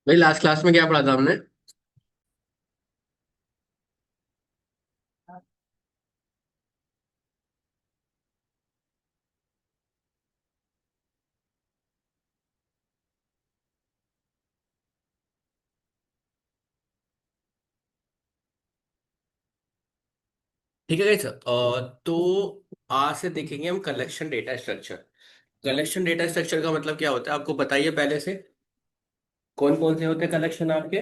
भाई last class में क्या पढ़ा था हमने? ठीक है गाइस, तो आज से देखेंगे हम collection data structure. Collection data structure का मतलब क्या होता है आपको बताइए पहले से। कौन कौन से होते हैं कलेक्शन आपके?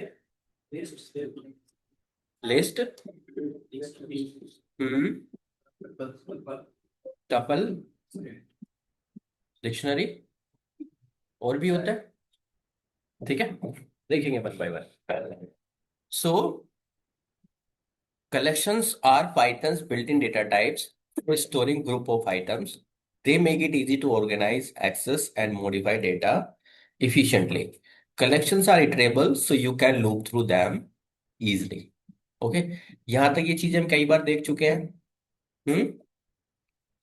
लिस्ट। हम्म। टपल। डिक्शनरी। और भी होता है। ठीक है, देखेंगे one by one. So collections are Python's built-in data types for storing group of items. They make it easy to organize, access, and modify data efficiently. Collections are iterable, so you can loop through them easily. Okay, यहां तक ये चीज हम कई बार देख चुके हैं। हम्म।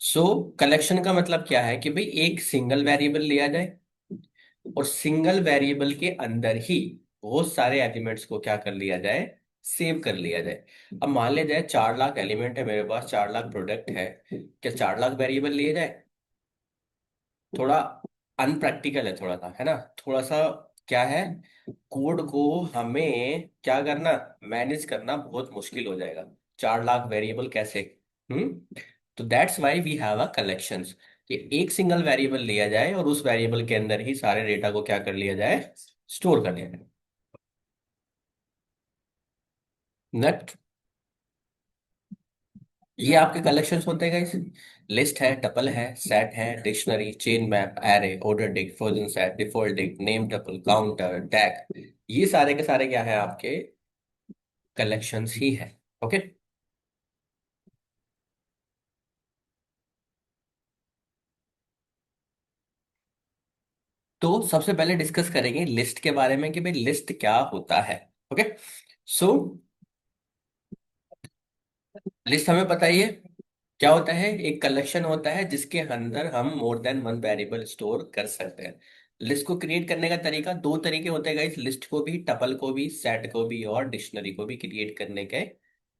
सो collection का मतलब क्या है कि भाई एक सिंगल वेरिएबल लिया जाए और सिंगल वेरिएबल के अंदर ही बहुत सारे एलिमेंट्स को क्या कर लिया जाए, सेव कर लिया जाए। अब मान लिया जाए 4 लाख एलिमेंट है मेरे पास, 4 लाख प्रोडक्ट है, क्या 4 लाख वेरिएबल लिए जाए? थोड़ा अनप्रैक्टिकल है, थोड़ा सा है ना, थोड़ा सा क्या है, कोड को हमें क्या करना, मैनेज करना बहुत मुश्किल हो जाएगा। 4 लाख वेरिएबल कैसे? हम्म। तो that's why we have a collections, कि एक सिंगल वेरिएबल लिया जाए और उस वेरिएबल के अंदर ही सारे डेटा को क्या कर लिया जाए, स्टोर कर लिया जाए। नेक्स्ट, ये आपके कलेक्शंस होते हैं गाइस। लिस्ट है, टपल है, सेट है, dictionary, chain map, array, order Dick, frozen set, default Dick, name tuple, counter, tag, ये सारे के सारे क्या है आपके कलेक्शंस ही है। ओके। तो सबसे पहले डिस्कस करेंगे लिस्ट के बारे में कि भाई लिस्ट क्या होता है। ओके। सो लिस्ट हमें पता ही है क्या होता है, एक कलेक्शन होता है जिसके अंदर हम more than one variable store कर सकते हैं। लिस्ट को क्रिएट करने का तरीका, दो तरीके होते हैं गाइस, लिस्ट को भी, टपल को भी, सेट को भी और डिक्शनरी को भी क्रिएट करने के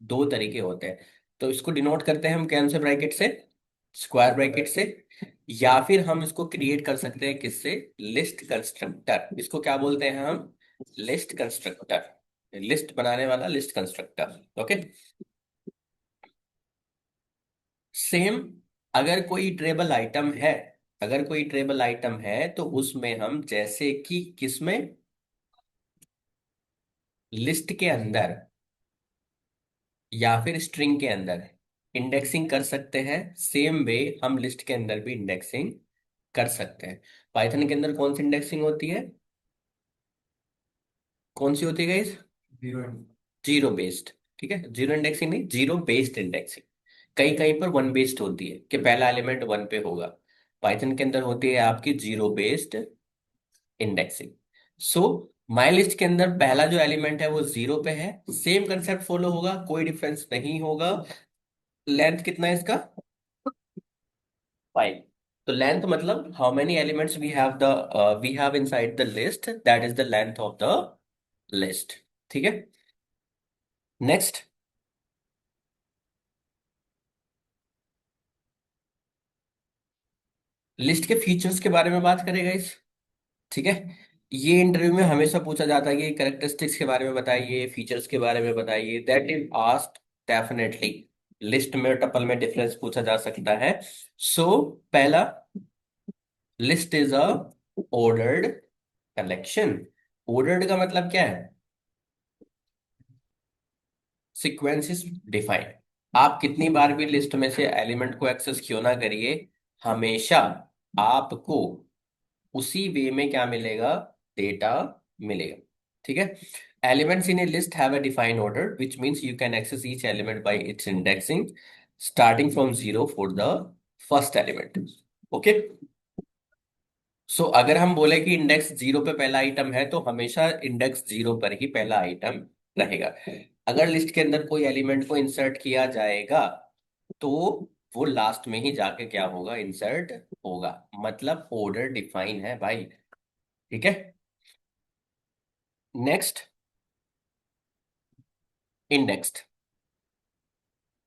दो तरीके होते हैं। तो इसको डिनोट करते हैं हम कौन से ब्रैकेट से, स्क्वायर ब्रैकेट से, या फिर हम इसको क्रिएट कर सकते हैं किससे, लिस्ट कंस्ट्रक्टर, इसको क्या बोलते हैं हम, लिस्ट कंस्ट्रक्टर, लिस्ट बनाने वाला लिस्ट कंस्ट्रक्टर। ओके। सेम, अगर कोई ट्रेबल आइटम है, अगर कोई ट्रेबल आइटम है तो उसमें हम जैसे कि किसमें, लिस्ट के अंदर या फिर स्ट्रिंग के अंदर इंडेक्सिंग कर सकते हैं, सेम वे हम लिस्ट के अंदर भी इंडेक्सिंग कर सकते हैं। पाइथन के अंदर कौन सी इंडेक्सिंग होती है, कौन सी होती है गाइस? Zero based. ठीक है, जीरो इंडेक्सिंग नहीं, जीरो बेस्ड इंडेक्सिंग। कहीं कहीं पर वन बेस्ड होती है कि पहला एलिमेंट वन पे होगा, पाइथन के अंदर होती है आपकी zero based indexing. So my list के अंदर पहला जो एलिमेंट है वो जीरो पे है, सेम कंसेप्ट फॉलो होगा, कोई डिफरेंस नहीं होगा। लेंथ कितना है इसका, 5। तो लेंथ मतलब how many elements we have inside the list, that is the length of the list. ठीक है। नेक्स्ट, लिस्ट के फीचर्स के बारे में बात करेगा इस। ठीक है, ये इंटरव्यू में हमेशा पूछा जाता है कि कैरेक्टरिस्टिक्स के बारे में बताइए, फीचर्स के बारे में बताइए, that is asked definitely. List में और टपल में डिफरेंस पूछा जा सकता है। सो पहला, list is a ordered collection. Ordered का मतलब क्या है? Sequence is defined. आप कितनी बार भी लिस्ट में से एलिमेंट को एक्सेस क्यों ना करिए, हमेशा आपको उसी वे में क्या मिलेगा? डेटा मिलेगा। ठीक है। Elements in a list have a defined order which means you can access each element by its indexing starting from zero for the first element. Okay. So अगर हम बोले कि इंडेक्स जीरो पे पहला आइटम है तो हमेशा इंडेक्स जीरो पर ही पहला आइटम रहेगा। अगर लिस्ट के अंदर कोई एलिमेंट को इंसर्ट किया जाएगा तो वो लास्ट में ही जाके क्या होगा? इंसर्ट होगा। मतलब ऑर्डर डिफाइन है भाई। ठीक है। Next, indexed.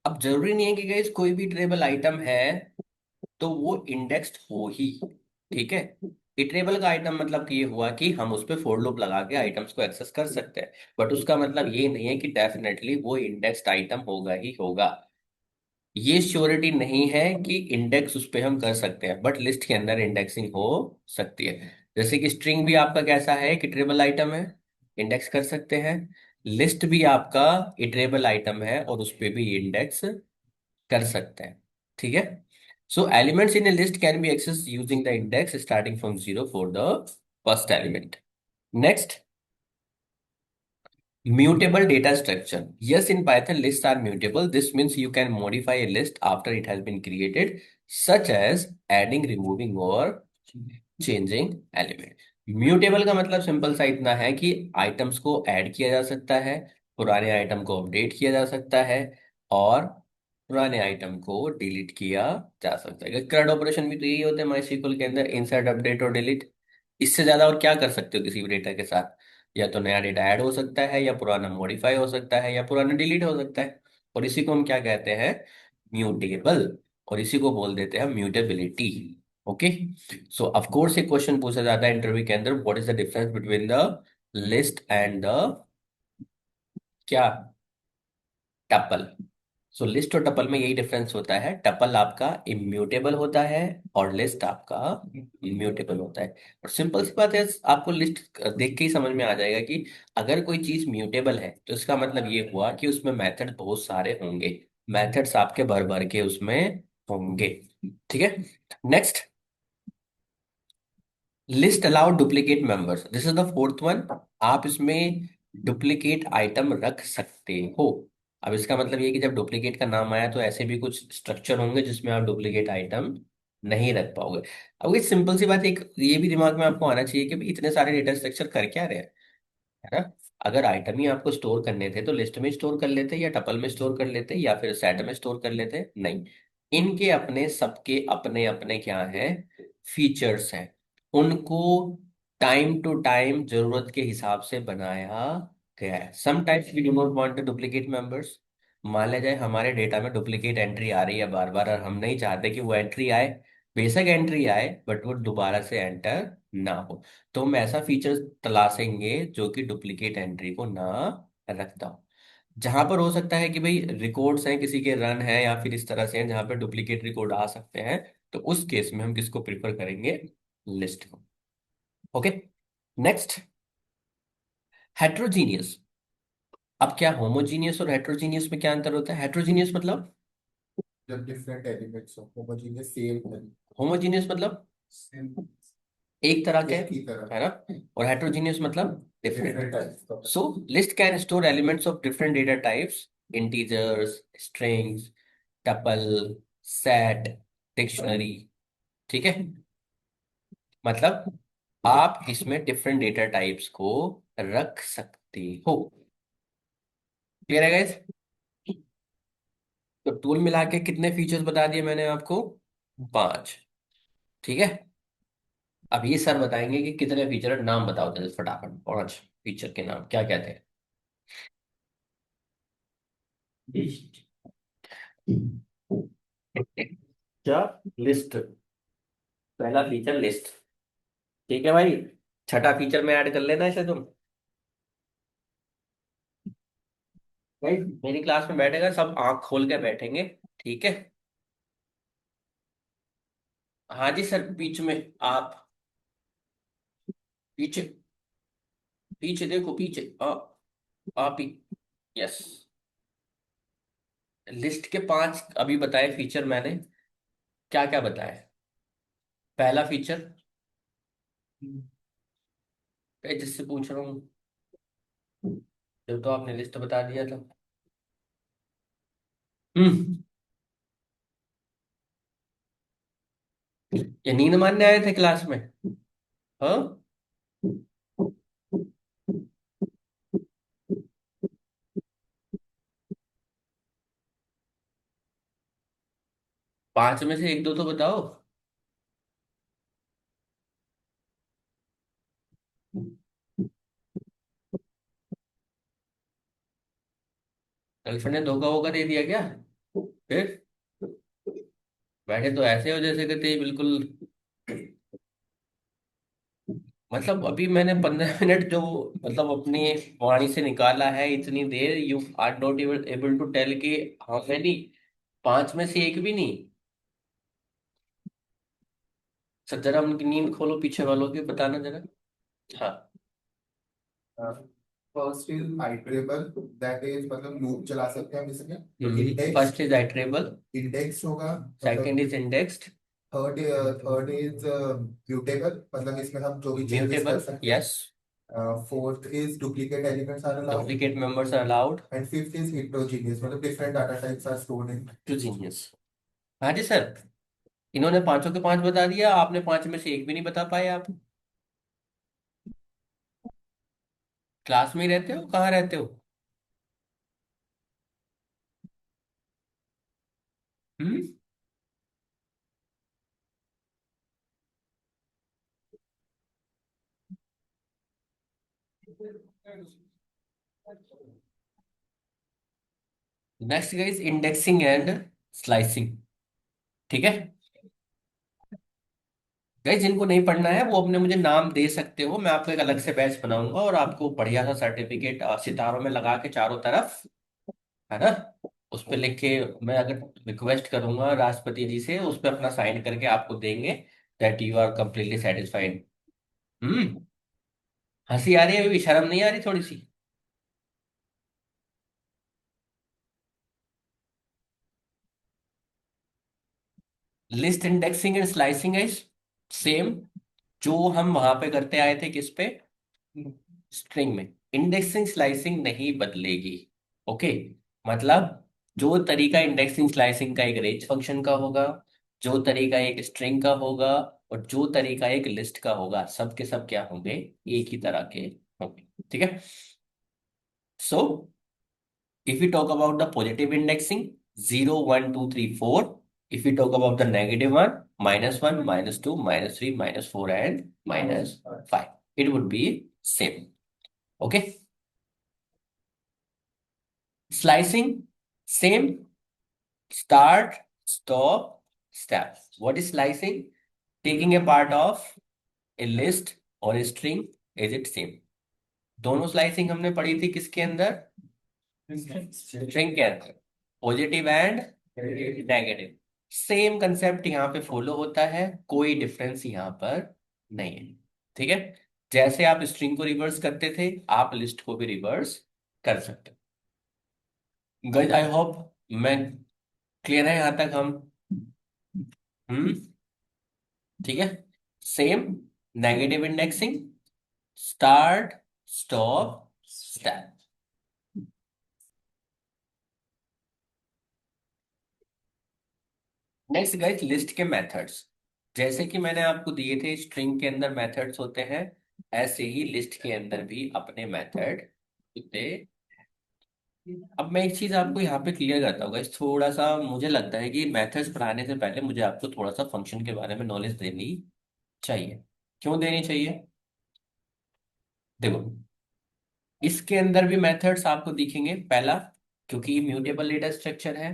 अब जरूरी नहीं है कि गाइस कोई भी ट्रेबल आइटम है तो वो इंडेक्स्ड हो ही। ठीक है। इटरेबल का आइटम मतलब कि ये हुआ कि हम उस पे फॉर लूप लगा के आइटम्स को एक्सेस कर सकते हैं, बट उसका मतलब ये नहीं है कि डेफिनेटली वो इंडेक्स्ड आइटम होगा ही होगा। ये श्योरिटी नहीं है कि इंडेक्स उस पे हम कर सकते हैं, बट लिस्ट के अंदर इंडेक्सिंग हो सकती है। जैसे कि स्ट्रिंग भी आपका कैसा है? कि ट्रेबल आइटम है, इंडेक्स कर सकते हैं। लिस्ट भी आपका इटरेबल आइटम है और उस पे भी इंडेक्स कर सकते हैं। ठीक है। So elements in a list can be access using the index starting from zero for the first element. Next, mutable data structure. Yes, in Python, lists are mutable. This means you can modify a list after it has been created, such as adding, removing, or changing element. Mutable का मतलब simple सा इतना है कि items को add किया जा सकता है, पुराने आइटम को अपडेट किया जा सकता है, और पुराने आइटम को डिलीट किया जा सकता है। करंट ऑपरेशन भी तो यही होते हैं माइस्क्ल के अंदर, इंसर्ट, अपडेट और डिलीट। इससे ज्यादा और क्या कर सकते हो किसी भी डेटा के साथ? या तो नया डेटा ऐड हो सकता है, या पुराना मॉडिफाई हो सकता है, या पुराना डिलीट हो सकता है। और इसी को हम क्या कहते हैं? म्यूटेबल। और इसी को बोल देते हैं mutability. Okay. So of course एक क्वेश्चन पूछा जाता है इंटरव्यू के अंदर, what is the difference between the list and the क्या? टपल। सो लिस्ट और टपल में यही डिफरेंस होता है, टपल आपका इम्यूटेबल होता है और लिस्ट आपका म्यूटेबल होता है। और सिंपल सी बात है, आपको लिस्ट देख के ही समझ में आ जाएगा कि अगर कोई चीज म्यूटेबल है तो इसका मतलब ये हुआ कि उसमें मेथड बहुत सारे होंगे, मेथड्स आपके भर भर के उसमें होंगे। ठीक है। Next, list allowed duplicate members, this is the fourth one. आप इसमें डुप्लीकेट आइटम रख सकते हो। अब इसका मतलब ये कि जब डुप्लीकेट का नाम आया तो ऐसे भी कुछ स्ट्रक्चर होंगे जिसमें आप डुप्लीकेट आइटम नहीं रख पाओगे। अब ये सिंपल सी बात, एक ये भी दिमाग में आपको आना चाहिए कि भाई इतने सारे डेटा स्ट्रक्चर कर क्या रहे हैं, है ना? अगर आइटम ही आपको स्टोर करने थे तो लिस्ट में स्टोर कर लेते, या टपल में स्टोर कर लेते, या फिर सेट में स्टोर कर लेते। नहीं, इनके अपने सबके अपने अपने क्या हैं? फीचर्स हैं। उनको टाइम टू टाइम जरूरत के हिसाब से बनाया गया है। Sometimes we do not want to duplicate members. मान लिया जाए हमारे डेटा में डुप्लीकेट एंट्री आ रही है बार बार, और हम नहीं चाहते कि वो एंट्री आए। बेशक एंट्री आए बट वो दोबारा से एंटर ना हो, तो हम ऐसा फीचर तलाशेंगे जो कि डुप्लीकेट एंट्री को ना रखता हो। जहां पर हो सकता है कि भाई रिकॉर्ड्स हैं किसी के, रन है या फिर इस तरह से हैं जहां पर डुप्लीकेट रिकॉर्ड आ सकते हैं, तो उस केस में हम किसको प्रिफर करेंगे? लिस्ट को। ओके। Next, heterogeneous. अब क्या होमोजीनियस और हेट्रोजीनियस में क्या अंतर होता है? हेट्रोजीनियस मतलब, जब डिफरेंट एलिमेंट्स हो होमोजेनियस सेम होमोजीनियस मतलब सेम एक तरह के, एक ही तरह है ना? और हेट्रोजीनियस मतलब डिफरेंट डिफरेंट। टाइप्स का so list can store elements of different data types, integers, strings, tuple, set, dictionary. ठीक है। मतलब आप इसमें डिफरेंट डेटा टाइप्स को रख सकते हो। क्लियर है गाइस? तो टूल मिला के कितने फीचर्स बता दिए मैंने आपको? 5। ठीक है। अब ये सर बताएंगे कि कितने फीचर है, नाम बताओ जल्दी फटाफट, 5 फीचर के नाम क्या क्या थे? क्या? लिस्ट। पहला फीचर लिस्ट। ठीक है भाई। छठा फीचर में ऐड कर लेना इसे तुम। भाई मेरी क्लास में बैठेगा सब आंख खोल के बैठेंगे। ठीक है। हाँ जी सर, बीच में। आप पीछे, पीछे देखो, पीछे आप ही। यस। लिस्ट के 5 अभी बताए फीचर मैंने। क्या क्या बताए? पहला फीचर, जिससे पूछ रहा हूँ, जो तो आपने लिस्ट बता दिया था। हम्म। ये नींद मारने आए थे क्लास में? हाँ। 5 में से 1 2 तो बताओ। गर्लफ्रेंड ने धोखा वोखा दे दिया क्या? फिर बैठे तो ऐसे हो जैसे कहते हैं बिल्कुल। मतलब अभी मैंने 15 मिनट जो, मतलब अपनी वाणी से निकाला है इतनी देर, you are not able able to tell कि हाँ है नहीं। 5 में से 1 भी नहीं। सर जरा उनकी नींद खोलो पीछे वालों की, बताना जरा। हाँ। First is iterable, that is मतलब लूप चला सकते हैं हम इसमें। Index, first is iterable. Index होगा सेकंड मतलब। Is indexed. Third, third is mutable, मतलब इसमें हम जो भी चेंजेस कर म्यूटेबल। सकते हैं। Yes. Fourth is duplicate elements are allowed. Duplicate members are allowed. And fifth is heterogeneous, मतलब different data types are stored in. टू जीनियस। हाँ जी सर। इन्होंने पांचों के 5 बता दिया, आपने 5 में से 1 भी नहीं बता पाए आप। क्लास में ही रहते हो, कहाँ रहते हो? Hmm. Next guys, indexing and slicing. ठीक है। गाइस जिनको नहीं पढ़ना है वो अपने मुझे नाम दे सकते हो, मैं आपको एक अलग से बैच बनाऊंगा और आपको बढ़िया सा सर्टिफिकेट सितारों में लगा के चारों तरफ, है ना, उस पर लिख के, मैं अगर रिक्वेस्ट करूंगा राष्ट्रपति जी से, उस पर अपना साइन करके आपको देंगे, that you are completely satisfied. Hmm. हंसी आ रही है, अभी भी शर्म नहीं आ रही थोड़ी सी? लिस्ट इंडेक्सिंग एंड स्लाइसिंग है सेम, जो हम वहां पे करते आए थे किस पे, स्ट्रिंग में। इंडेक्सिंग स्लाइसिंग नहीं बदलेगी। ओके। मतलब जो तरीका इंडेक्सिंग स्लाइसिंग का एक रेंज फंक्शन का होगा, जो तरीका एक स्ट्रिंग का होगा, और जो तरीका एक लिस्ट का होगा, सब के सब क्या होंगे, एक ही तरह के होंगे। ठीक है। सो if we talk about the positive indexing, 0 1 2 3 4. If we talk about the negative one, -1 -2 -3 -4 and -5, it would be same. Okay. Slicing, same. Start, stop, step. What is slicing? Taking a part of a list or a string, is it same? दोनों slicing हमने पढ़ी थी किसके अंदर, string के अंदर, positive and negative. Same concept यहाँ पे फॉलो होता है, कोई डिफरेंस यहाँ पर नहीं है। ठीक है। जैसे आप स्ट्रिंग को रिवर्स करते थे, आप लिस्ट को भी रिवर्स कर सकते हो। गाइस आई होप मैं क्लियर है यहाँ तक हम। हम्म। ठीक है। Same, negative indexing, start, stop, step. Next guys, list के मेथड्स। जैसे कि मैंने आपको दिए थे स्ट्रिंग के अंदर मेथड्स होते हैं, ऐसे ही लिस्ट के अंदर भी अपने मेथड होते। अब मैं एक चीज आपको यहाँ पे क्लियर करता हूँ गाइस, थोड़ा सा मुझे लगता है कि मेथड्स पढ़ाने से पहले मुझे आपको थोड़ा सा फंक्शन के बारे में नॉलेज देनी चाहिए। क्यों देनी चाहिए? देखो, इसके अंदर भी मेथड्स आपको दिखेंगे। पहला, क्योंकि म्यूटेबल डेटा स्ट्रक्चर है,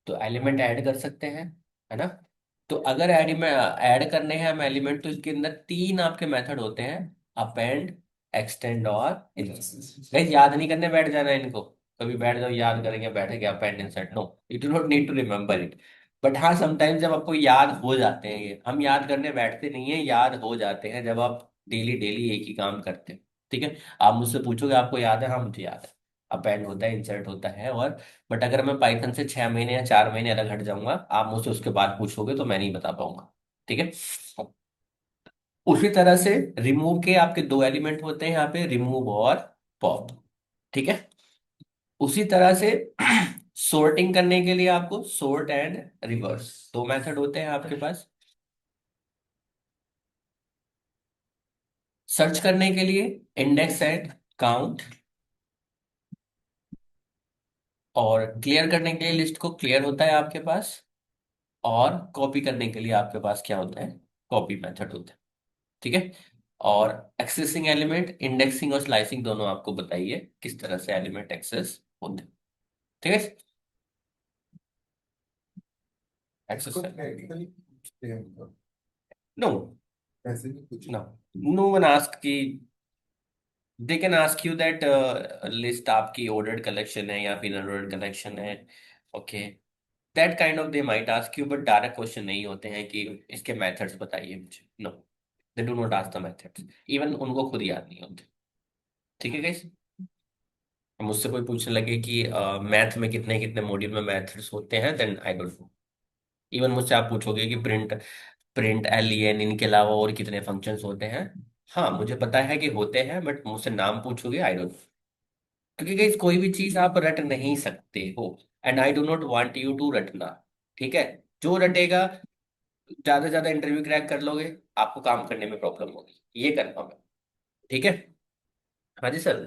तो एलिमेंट ऐड कर सकते हैं, है ना। तो अगर ऐड में ऐड करने हैं हम एलिमेंट, तो इसके अंदर 3 आपके मेथड होते हैं। अपेंड, एक्सटेंड और इंसर्ट। गाइस याद नहीं करने बैठ जाना है इनको, कभी बैठ जाओ याद करेंगे बैठे क्या append insert, no, you do not need to remember it. But हाँ समटाइम्स जब आपको याद हो जाते हैं, ये हम याद करने बैठते नहीं है, याद हो जाते हैं जब आप डेली डेली एक ही काम करते हैं। ठीक है, आप मुझसे पूछोगे आपको याद है, हाँ मुझे याद है, अपेंड होता है, इंसर्ट होता है, और बट अगर मैं पाइथन से 6 महीने या 4 महीने अलग हट जाऊंगा, आप मुझसे उसके बाद पूछोगे तो मैं नहीं बता पाऊंगा। ठीक है, उसी तरह से रिमूव के आपके दो एलिमेंट होते हैं यहाँ पे, रिमूव और पॉप। ठीक है, उसी तरह से सोर्टिंग करने के लिए आपको सोर्ट एंड रिवर्स दो मेथड होते हैं आपके पास। सर्च करने के लिए इंडेक्स एंड काउंट, और क्लियर करने के लिए लिस्ट को क्लियर होता है आपके पास, और कॉपी करने के लिए आपके पास क्या होता है, कॉपी मेथड होता है। ठीक है, और एक्सेसिंग एलिमेंट, इंडेक्सिंग और स्लाइसिंग दोनों आपको बताइए किस तरह से एलिमेंट एक्सेस होते हैं। ठीक है, इसको एक्सेस, प्रैक्टिकली पूछते हैं मतलब, नो, ऐसे नहीं कुछ। नो, नो वन आस्क की, they can ask you that list आपकी ऑर्डर्ड कलेक्शन है या फिर अनऑर्डर्ड कलेक्शन है, okay, that kind of they might ask you, but direct question नहीं होते हैं कि इसके मेथड्स बताइए मुझे, no, they do not ask the methods, even उनको खुद याद नहीं होते। ठीक है गाइस, मुझसे कोई पूछने लगे कि मैथ में कितने कितने मॉड्यूल में मेथड्स होते हैं, then I don't know. Even मुझसे आप पूछोगे कि प्रिंट, प्रिंट एल एन इनके अलावा और कितने फंक्शंस होते हैं, हाँ मुझे पता है कि होते हैं, बट मुझसे नाम पूछोगे आई डोंट, क्योंकि गाइस कोई भी चीज आप रट नहीं सकते हो, and I do not want you to रटना। ठीक है, जो रटेगा, ज्यादा से ज्यादा इंटरव्यू क्रैक कर लोगे, आपको काम करने में प्रॉब्लम होगी, ये कंफर्म है। ठीक है, हाँ जी सर,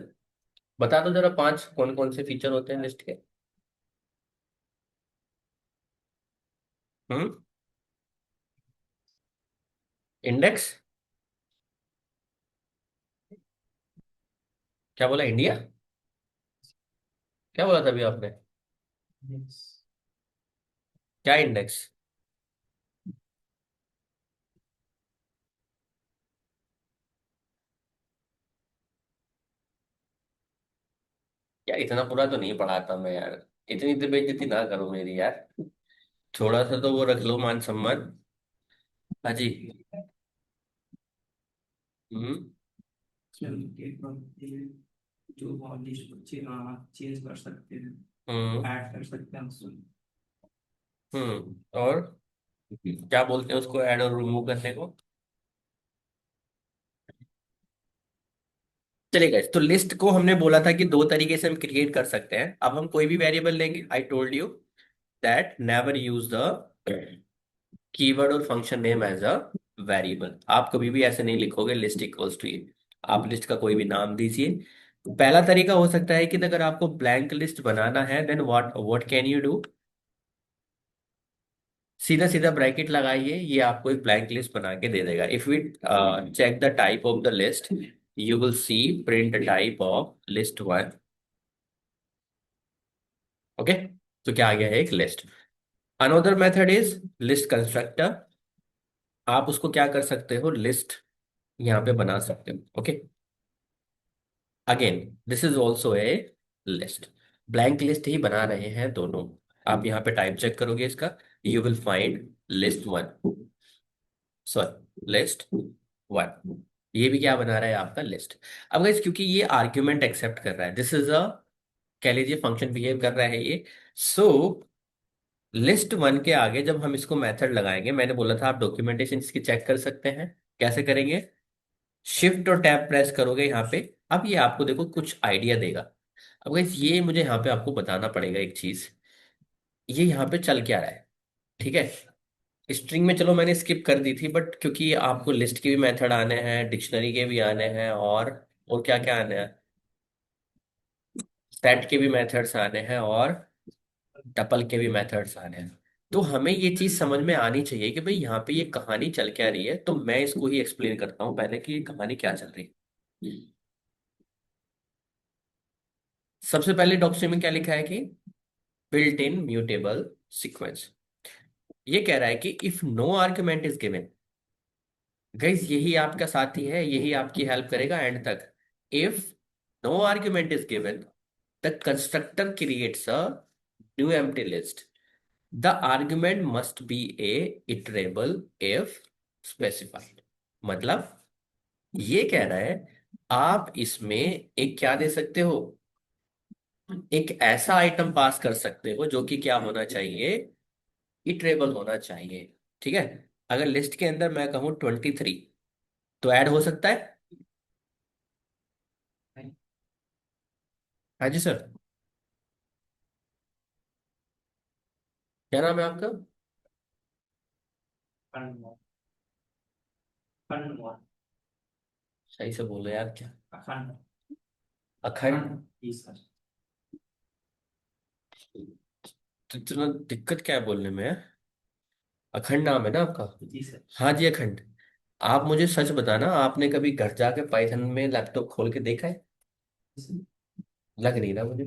बता दो जरा पांच कौन कौन से फीचर होते हैं लिस्ट के। हम्म, इंडेक्स, क्या बोला, इंडिया, क्या बोला था अभी आपने, क्या इंडेक्स, यार इतना पूरा तो नहीं पढ़ाता मैं यार, इतनी तो बेइज्जती ना करो मेरी यार, थोड़ा सा तो वो रख लो मान सम्मान। हाँ जी, हम्म, जो लिस्ट चेंज कर सकते हैं, हम्म, ऐड कर सकते हैं उसमें। और क्या बोलते हैं उसको ऐड और रिमूव करने को। चलेगा, तो लिस्ट को हमने बोला था कि दो तरीके से हम क्रिएट कर सकते हैं, अब हम कोई भी वेरिएबल लेंगे, I told you that never use the keyword और function name as a variable, आप कभी भी ऐसे नहीं लिखोगे लिस्ट इक्वल्स टू ये, आप लिस्ट का कोई भी नाम दीजिए। पहला तरीका हो सकता है कि अगर आपको ब्लैंक लिस्ट बनाना है, then what what can you do, सीधा सीधा ब्रैकेट लगाइए, ये आपको एक ब्लैंक लिस्ट बना के दे देगा। If we check the type of the list, you will see print type of list one, okay, तो क्या आ गया है, एक लिस्ट। Another method is list constructor, आप उसको क्या कर सकते हो, लिस्ट यहाँ पे बना सकते हो, okay, again this is also a list, blank list ही बना रहे हैं दोनों। आप यहाँ पे टाइप चेक करोगे इसका, you will find list one, sorry list one, ये भी क्या बना रहा है आपका लिस्ट। अब गाइस क्योंकि ये आर्ग्यूमेंट एक्सेप्ट कर रहा है, दिस इज अ, कह लीजिए फंक्शन बिहेव कर रहा है ये, सो लिस्ट वन के आगे जब हम इसको मेथड लगाएंगे, मैंने बोला था आप डॉक्यूमेंटेशन इसकी चेक कर सकते हैं, कैसे करेंगे, शिफ्ट और टैब प्रेस करोगे यहाँ पे, अब ये आपको देखो कुछ आइडिया देगा। अब गाइस ये मुझे यहाँ पे आपको बताना पड़ेगा एक चीज, ये यहाँ पे चल क्या रहा है। ठीक है, स्ट्रिंग में चलो मैंने स्किप कर दी थी, बट क्योंकि आपको लिस्ट के भी मेथड आने हैं, डिक्शनरी के भी आने हैं, और क्या क्या आने हैं, सेट के भी मेथड्स आने हैं, और टपल के भी मेथड्स आने हैं, तो हमें ये चीज समझ में आनी चाहिए कि भाई यहाँ पे ये कहानी चल क्या रही है, तो मैं इसको ही एक्सप्लेन करता हूँ पहले कि ये कहानी क्या चल रही है। सबसे पहले डॉक्यूमेंट में क्या लिखा है कि बिल्ट इन म्यूटेबल सीक्वेंस, ये कह रहा है कि if no argument is given, guys यही आपका साथी है, यही आपकी हेल्प करेगा एंड तक। If no argument is given, the constructor creates a new empty list. The argument must be a iterable if specified. मतलब ये कह रहा है आप इसमें एक क्या दे सकते हो, एक ऐसा आइटम पास कर सकते हो जो कि क्या होना चाहिए, इटरेबल होना चाहिए। ठीक है। अगर लिस्ट के अंदर मैं कहूँ 23 तो ऐड हो सकता है। हाँ जी सर। क्या नाम है आपका? अखंड अखंड सही से बोलो यार क्या। अखंड अखंड। जी सर। तो इतना दिक्कत क्या है बोलने में? अखंड नाम है ना आपका? जी सर। हाँ जी अखंड। आप मुझे सच बताना, आपने कभी घर जाके पाइथन में लैपटॉप खोल के देखा है? लग नहीं रहा मुझे।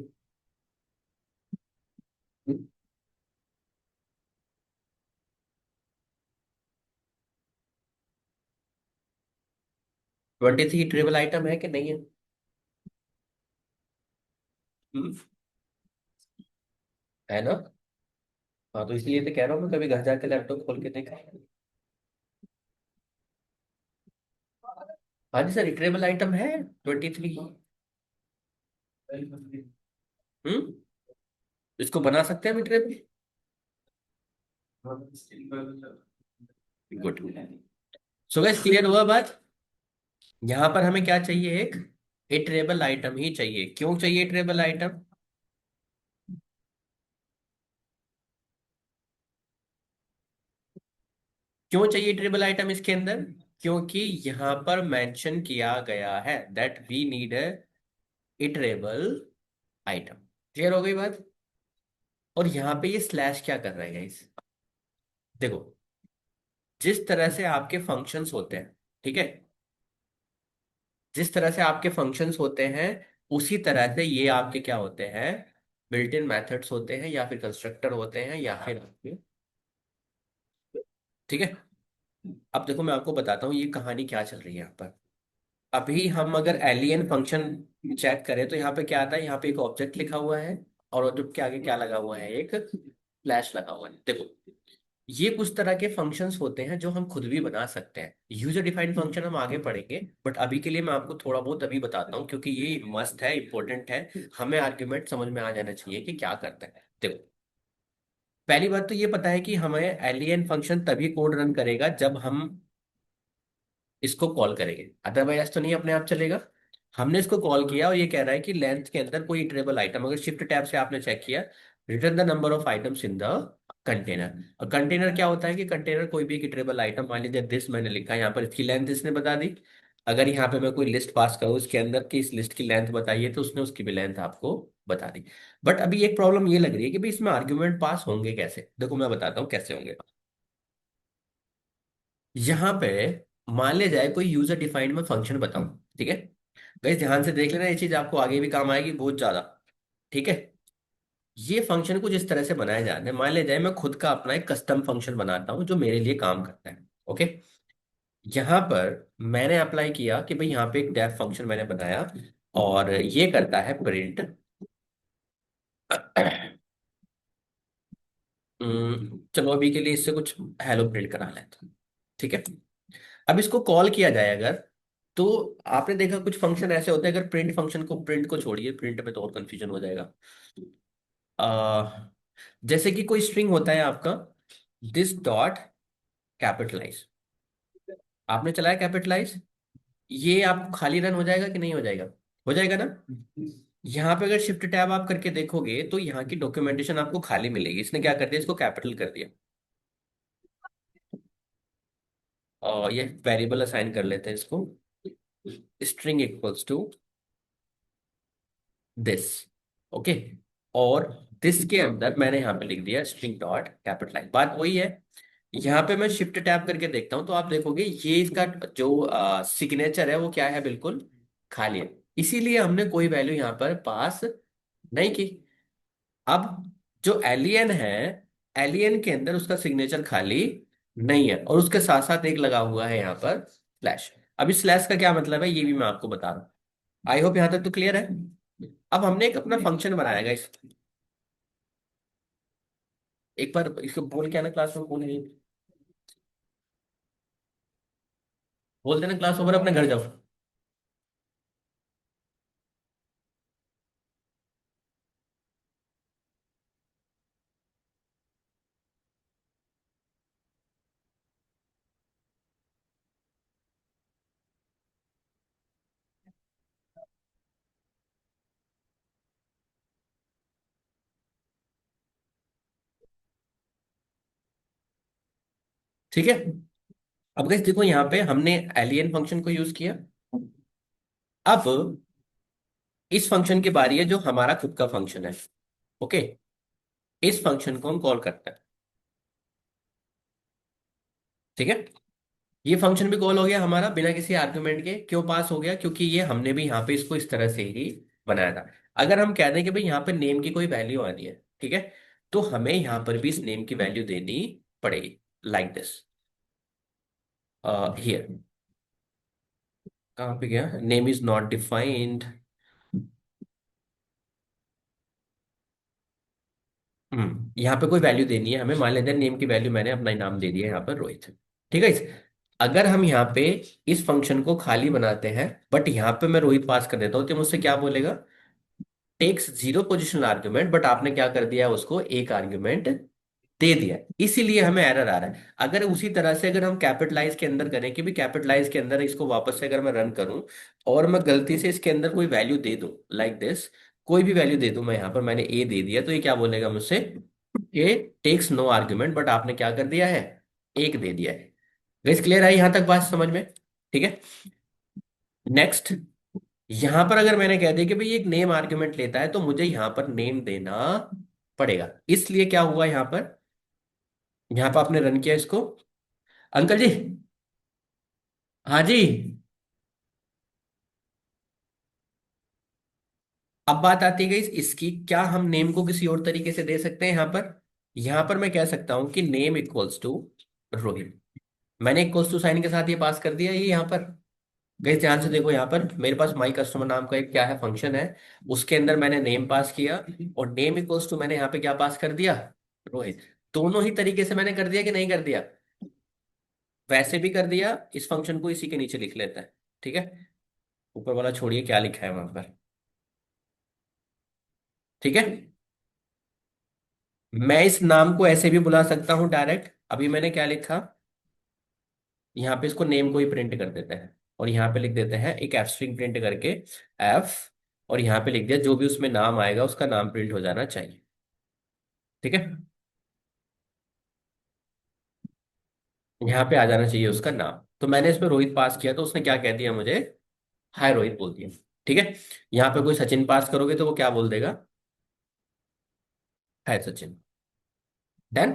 23 ट्रिबल आइटम है कि नहीं है? हम्म, है ना? हाँ तो इसलिए तो कह रहा हूँ, मैं कभी घर जाके लैपटॉप खोल के देखा है। हाँ जी सर, इटरेबल आइटम है 23। हम्म। इसको बना सकते हैं हम iterable. Good. So guys clear हुआ बात? यहाँ पर हमें क्या चाहिए, एक इटरेबल आइटम ही चाहिए। क्यों चाहिए इटरेबल आइटम? क्यों चाहिए इटरेबल आइटम इसके अंदर? क्योंकि यहाँ पर मेंशन किया गया है that we need iterable item. Clear हो गई बात? और यहाँ पे ये स्लैश क्या कर रहा है गाइस? देखो, जिस तरह से आपके फंक्शंस होते हैं, ठीक है, जिस तरह से आपके फंक्शंस होते हैं उसी तरह से ये आपके क्या होते हैं, बिल्ट इन मेथड्स होते हैं या फिर कंस्ट्रक्टर होते हैं या फिर आपके। ठीक है। अब देखो मैं आपको बताता हूँ ये कहानी क्या चल रही है यहाँ पर। अभी हम अगर एलियन फंक्शन चेक करें तो यहाँ पे क्या आता है, यहाँ पे एक ऑब्जेक्ट लिखा हुआ है और ऑब्जेक्ट के आगे क्या लगा हुआ है, एक फ्लैश लगा हुआ है। देखो, ये कुछ तरह के फंक्शंस होते हैं जो हम खुद भी बना सकते हैं। यूजर डिफाइंड फंक्शन हम आगे पढ़ेंगे, बट अभी के लिए मैं आपको थोड़ा बहुत अभी बताता हूँ क्योंकि ये मस्ट है, इंपॉर्टेंट है। हमें आर्ग्यूमेंट समझ में आ जाना चाहिए कि क्या करते हैं। देखो, पहली बात तो ये पता है कि हमें एलियन फंक्शन तभी कोड रन करेगा जब हम इसको कॉल करेंगे, अदरवाइज तो नहीं अपने आप चलेगा। हमने इसको कॉल किया और ये कह रहा है कि लेंथ के अंदर कोई इटरेबल आइटम, अगर शिफ्ट टैब से आपने चेक किया, return the number of items in the container. और कंटेनर क्या होता है कि कंटेनर कोई भी एक इटरेबल आइटम, मान लीजिए दिस मैंने लिखा, यहाँ पर इसकी लेंथ इसने बता दी। अगर यहाँ पे मैं कोई लिस्ट पास करूँ इसके अंदर की इस लिस्ट की लेंथ बताइए तो उसने उसकी भी लेंथ आपको बता दी। बट अभी एक प्रॉब्लम ये लग रही है कि भाई इसमें आर्ग्यूमेंट पास होंगे कैसे। देखो मैं बताता हूँ कैसे होंगे। यहाँ पे मान लिया जाए कोई यूजर डिफाइंड में फंक्शन बताऊं, ठीक है। गाइस ध्यान से देख लेना, ये चीज आपको आगे भी काम आएगी बहुत ज्यादा। ठीक है। ये फंक्शन कुछ इस तरह से बनाए जाते हैं, मान लिया जाए मैं खुद का अपना एक कस्टम फंक्शन बनाता हूँ जो मेरे लिए काम करता है। ओके। यहाँ पर मैंने अप्लाई किया कि भाई यहाँ पे एक डेफ फंक्शन मैंने बनाया और ये करता है प्रिंट। चलो अभी के लिए इससे कुछ हेलो प्रिंट करा लेते हैं। ठीक है। अब इसको कॉल किया जाए अगर, तो आपने देखा कुछ फंक्शन ऐसे होते हैं, अगर प्रिंट फंक्शन को, प्रिंट को छोड़िए, प्रिंट में तो और कंफ्यूजन हो जाएगा। आ, जैसे कि कोई स्ट्रिंग होता है आपका, दिस डॉट कैपिटलाइज, आपने चलाया कैपिटलाइज, ये आप खाली रन हो जाएगा कि नहीं हो जाएगा? हो जाएगा ना। यहाँ पे अगर शिफ्ट टैब आप करके देखोगे तो यहाँ की डॉक्यूमेंटेशन आपको खाली मिलेगी। इसने क्या कर दिया, इसको कैपिटल कर दिया। और ये वेरिएबल असाइन कर लेते हैं इसको, string equals to this. Okay. और दिस के अंदर मैंने यहाँ पे लिख दिया स्ट्रिंग डॉट कैपिटलाइज। बात वही है। यहाँ पे मैं शिफ्ट टैब करके देखता हूँ तो आप देखोगे ये इसका जो सिग्नेचर है वो क्या है, बिल्कुल खाली है। इसीलिए हमने कोई वैल्यू यहाँ पर पास नहीं की। अब जो एलियन है, एलियन के अंदर उसका सिग्नेचर खाली नहीं है, और उसके साथ साथ एक लगा हुआ है यहाँ पर स्लैश। अभी स्लैश का क्या मतलब है ये भी मैं आपको बता रहा हूँ। आई होप यहाँ तक तो क्लियर है। अब हमने एक अपना फंक्शन बनाया गाइस। एक बार इसको बोल के आना क्लास में, बोल बोल देना क्लास ओवर, अपने घर जाओ। ठीक है। अब गाइस देखो, यहाँ पे हमने एलियन फंक्शन को यूज किया। अब इस फंक्शन की बारी है जो हमारा खुद का फंक्शन है। ओके, इस फंक्शन को हम कॉल करते हैं। ठीक है, ये फंक्शन भी कॉल हो गया हमारा बिना किसी आर्गुमेंट के। क्यों पास हो गया? क्योंकि ये हमने भी यहाँ पे इसको इस तरह से ही बनाया था। अगर हम कह दें कि भाई यहाँ पे नेम की कोई वैल्यू आनी है, ठीक है, तो हमें यहाँ पर भी इस नेम की वैल्यू देनी पड़ेगी, लाइक दिस हियर। कहाँ पे गया? Name is not defined. यहाँ पे कोई वैल्यू देनी है हमें। मान लेते हैं नेम की वैल्यू मैंने अपना नाम दे दिया यहाँ पर रोहित। ठीक है अगर हम यहाँ पे इस फंक्शन को खाली बनाते हैं, बट यहाँ पे मैं रोहित पास कर देता हूँ, तो मुझसे क्या बोलेगा? Takes zero positional argument, but आपने क्या कर दिया है उसको एक आर्ग्यूमेंट दे दिया है, इसीलिए हमें एरर आ रहा है। अगर उसी तरह से अगर हम कैपिटलाइज के अंदर करें कि भी कैपिटलाइज के अंदर इसको वापस से अगर मैं रन करूं और मैं गलती से इसके अंदर कोई वैल्यू दे दूं, लाइक दिस, कोई भी वैल्यू दे दूं, मैं यहां पर मैंने ए दे दिया, तो ये क्या बोलेगा मुझसे? ये टेक्स नो आर्ग्यूमेंट, बट आपने क्या कर दिया है? एक दे दिया है। गाइस क्लियर है यहां तक बात समझ में? ठीक है, नेक्स्ट। यहां पर अगर मैंने कह दिया कि भाई ये एक नेम आर्ग्यूमेंट लेता है, तो मुझे यहां पर नेम देना पड़ेगा। इसलिए क्या हुआ यहां पर आपने रन किया इसको। अंकल जी, हाँ जी। अब बात आती है इसकी, क्या हम नेम को किसी और तरीके से दे सकते हैं? यहां पर मैं कह सकता हूं कि नेम इक्वल्स टू रोहित। मैंने इक्वल्स टू साइन के साथ ये पास कर दिया। ये यहाँ पर गई ध्यान से देखो, यहाँ पर मेरे पास माई कस्टमर नाम का एक क्या है फंक्शन है, उसके अंदर मैंने नेम पास किया, और नेम इक्वल्स टू मैंने यहाँ पे क्या पास कर दिया? रोहित। दोनों ही तरीके से मैंने कर दिया कि नहीं कर दिया? वैसे भी कर दिया, इस फंक्शन को इसी के नीचे लिख लेते हैं। ठीक है, ऊपर वाला छोड़िए क्या लिखा है वहां पर। ठीक है, मैं इस नाम को ऐसे भी बुला सकता हूं डायरेक्ट। अभी मैंने क्या लिखा, यहाँ पे इसको नेम को ही प्रिंट कर देते हैं, और यहाँ पे लिख देते हैं एक एफ स्ट्रिंग प्रिंट करके, एफ, और यहाँ पे लिख दिया जो भी उसमें नाम आएगा उसका नाम प्रिंट हो जाना चाहिए। ठीक है, यहाँ पे आ जाना चाहिए उसका नाम। तो मैंने इसमें रोहित पास किया, तो उसने क्या कह दिया मुझे? हाय रोहित बोल दिया। ठीक है, यहाँ पे कोई सचिन पास करोगे तो वो क्या बोल देगा? हाय सचिन। डन।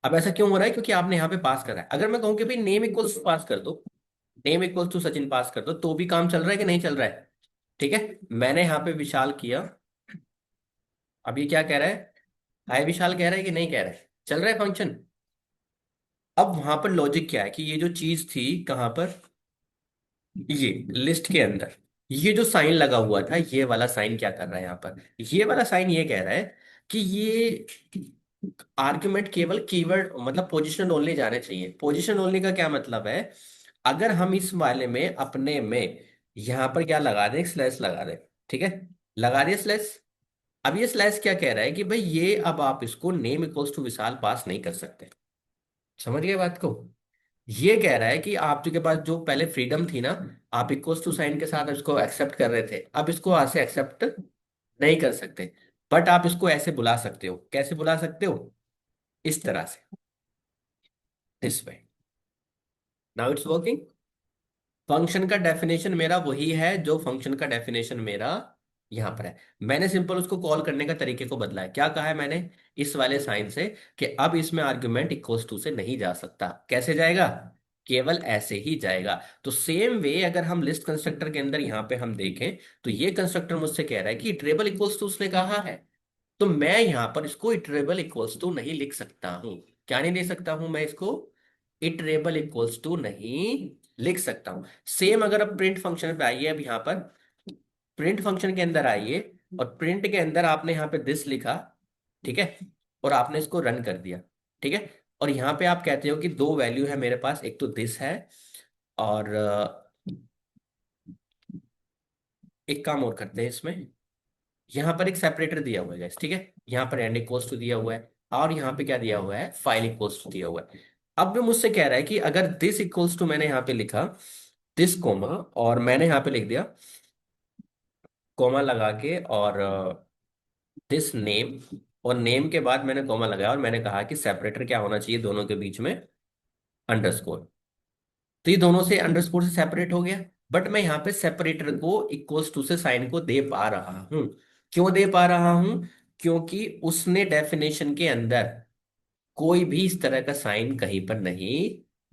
अब ऐसा क्यों हो रहा है? क्योंकि आपने यहाँ पे पास करा है। अगर मैं कहूँ कि भाई नेम इक्वल्स टू पास कर दो, नेम इक्वल्स टू सचिन पास कर दो, तो भी काम चल रहा है कि नहीं चल रहा है? ठीक है, मैंने यहाँ पे विशाल किया। अब ये क्या कह रहा है? हाय विशाल कह रहा है कि नहीं कह रहा है? चल रहा है फंक्शन। अब वहां पर लॉजिक क्या है कि ये जो चीज थी कहां पर, ये लिस्ट के अंदर, ये जो साइन लगा हुआ था, ये वाला साइन क्या कर रहा है यहाँ पर? ये वाला साइन ये कह रहा है कि ये आर्ग्यूमेंट केवल कीवर्ड मतलब पोजीशन ओनली जाने चाहिए। पोजीशन ओनली का क्या मतलब है? अगर हम इस वाले में अपने में यहां पर क्या लगा दें? स्लैश लगा दें। ठीक है, लगा दिया स्लैश। अब ये स्लैश क्या कह रहा है कि भाई ये अब आप इसको नेम इक्वल्स टू विशाल पास नहीं कर सकते। समझ गए बात को? ये कह रहा है कि आपके पास जो पहले फ्रीडम थी ना, आप इक्वल्स टू साइन के साथ इसको एक्सेप्ट कर रहे थे, अब इसको आज से एक्सेप्ट नहीं कर सकते। बट आप इसको ऐसे बुला सकते हो। कैसे बुला सकते हो? इस तरह से, this way. Now it's working. Function का डेफिनेशन मेरा वही है जो फंक्शन का डेफिनेशन मेरा यहां पर है। मैंने सिंपल उसको कॉल करने का तरीके को बदला है। क्या कहा है मैंने इस वाले साइन से? कि अब इसमें आर्गुमेंट इक्वल्स टू से नहीं जा सकता। कैसे जाएगा? केवल ऐसे ही जाएगा। तो सेम वे अगर हम लिस्ट कंस्ट्रक्टर के अंदर यहां पे हम देखें, तो ये कंस्ट्रक्टर मुझसे कह रहा है कि इटरेबल इक्वल्स टू उसने कहा है, तो मैं यहां पर इसको इटरेबल इक्वल्स टू नहीं लिख सकता हूं। क्या नहीं दे सकता हूं मैं इसको? इटरेबल इक्वल्स टू नहीं लिख सकता हूं। सेम अगर अब प्रिंट फंक्शन पे आइए, अब यहाँ पर प्रिंट फंक्शन के अंदर आइए, और प्रिंट के अंदर आपने यहाँ पे दिस लिखा, ठीक है, और आपने इसको रन कर दिया, ठीक है, और यहाँ पे आप कहते हो कि दो वैल्यू है मेरे पास, एक तो दिस है, और एक काम और करते हैं इसमें, यहाँ पर एक सेपरेटर दिया हुआ है guys, ठीक है, यहाँ पर एंड इक्वल्स टू दिया हुआ है, और यहाँ पे क्या दिया हुआ है, फाइल इक्वल्स टू दिया हुआ है। अब वो मुझसे कह रहा है कि अगर दिस इक्वल्स टू, मैंने यहाँ पे लिखा दिस कोमा, और मैंने यहाँ पे लिख दिया कोमा लगा के, और दिस नेम, और नेम के बाद मैंने कॉमा लगाया, और मैंने कहा कि सेपरेटर क्या होना चाहिए दोनों के बीच में, अंडरस्कोर। तो ये दोनों से अंडरस्कोर से सेपरेट हो गया, बट मैं यहाँ पे सेपरेटर को इक्वल्स टू से साइन को दे पा रहा हूं। क्यों दे पा रहा हूं? क्योंकि उसने डेफिनेशन के अंदर कोई भी इस तरह का साइन कहीं पर नहीं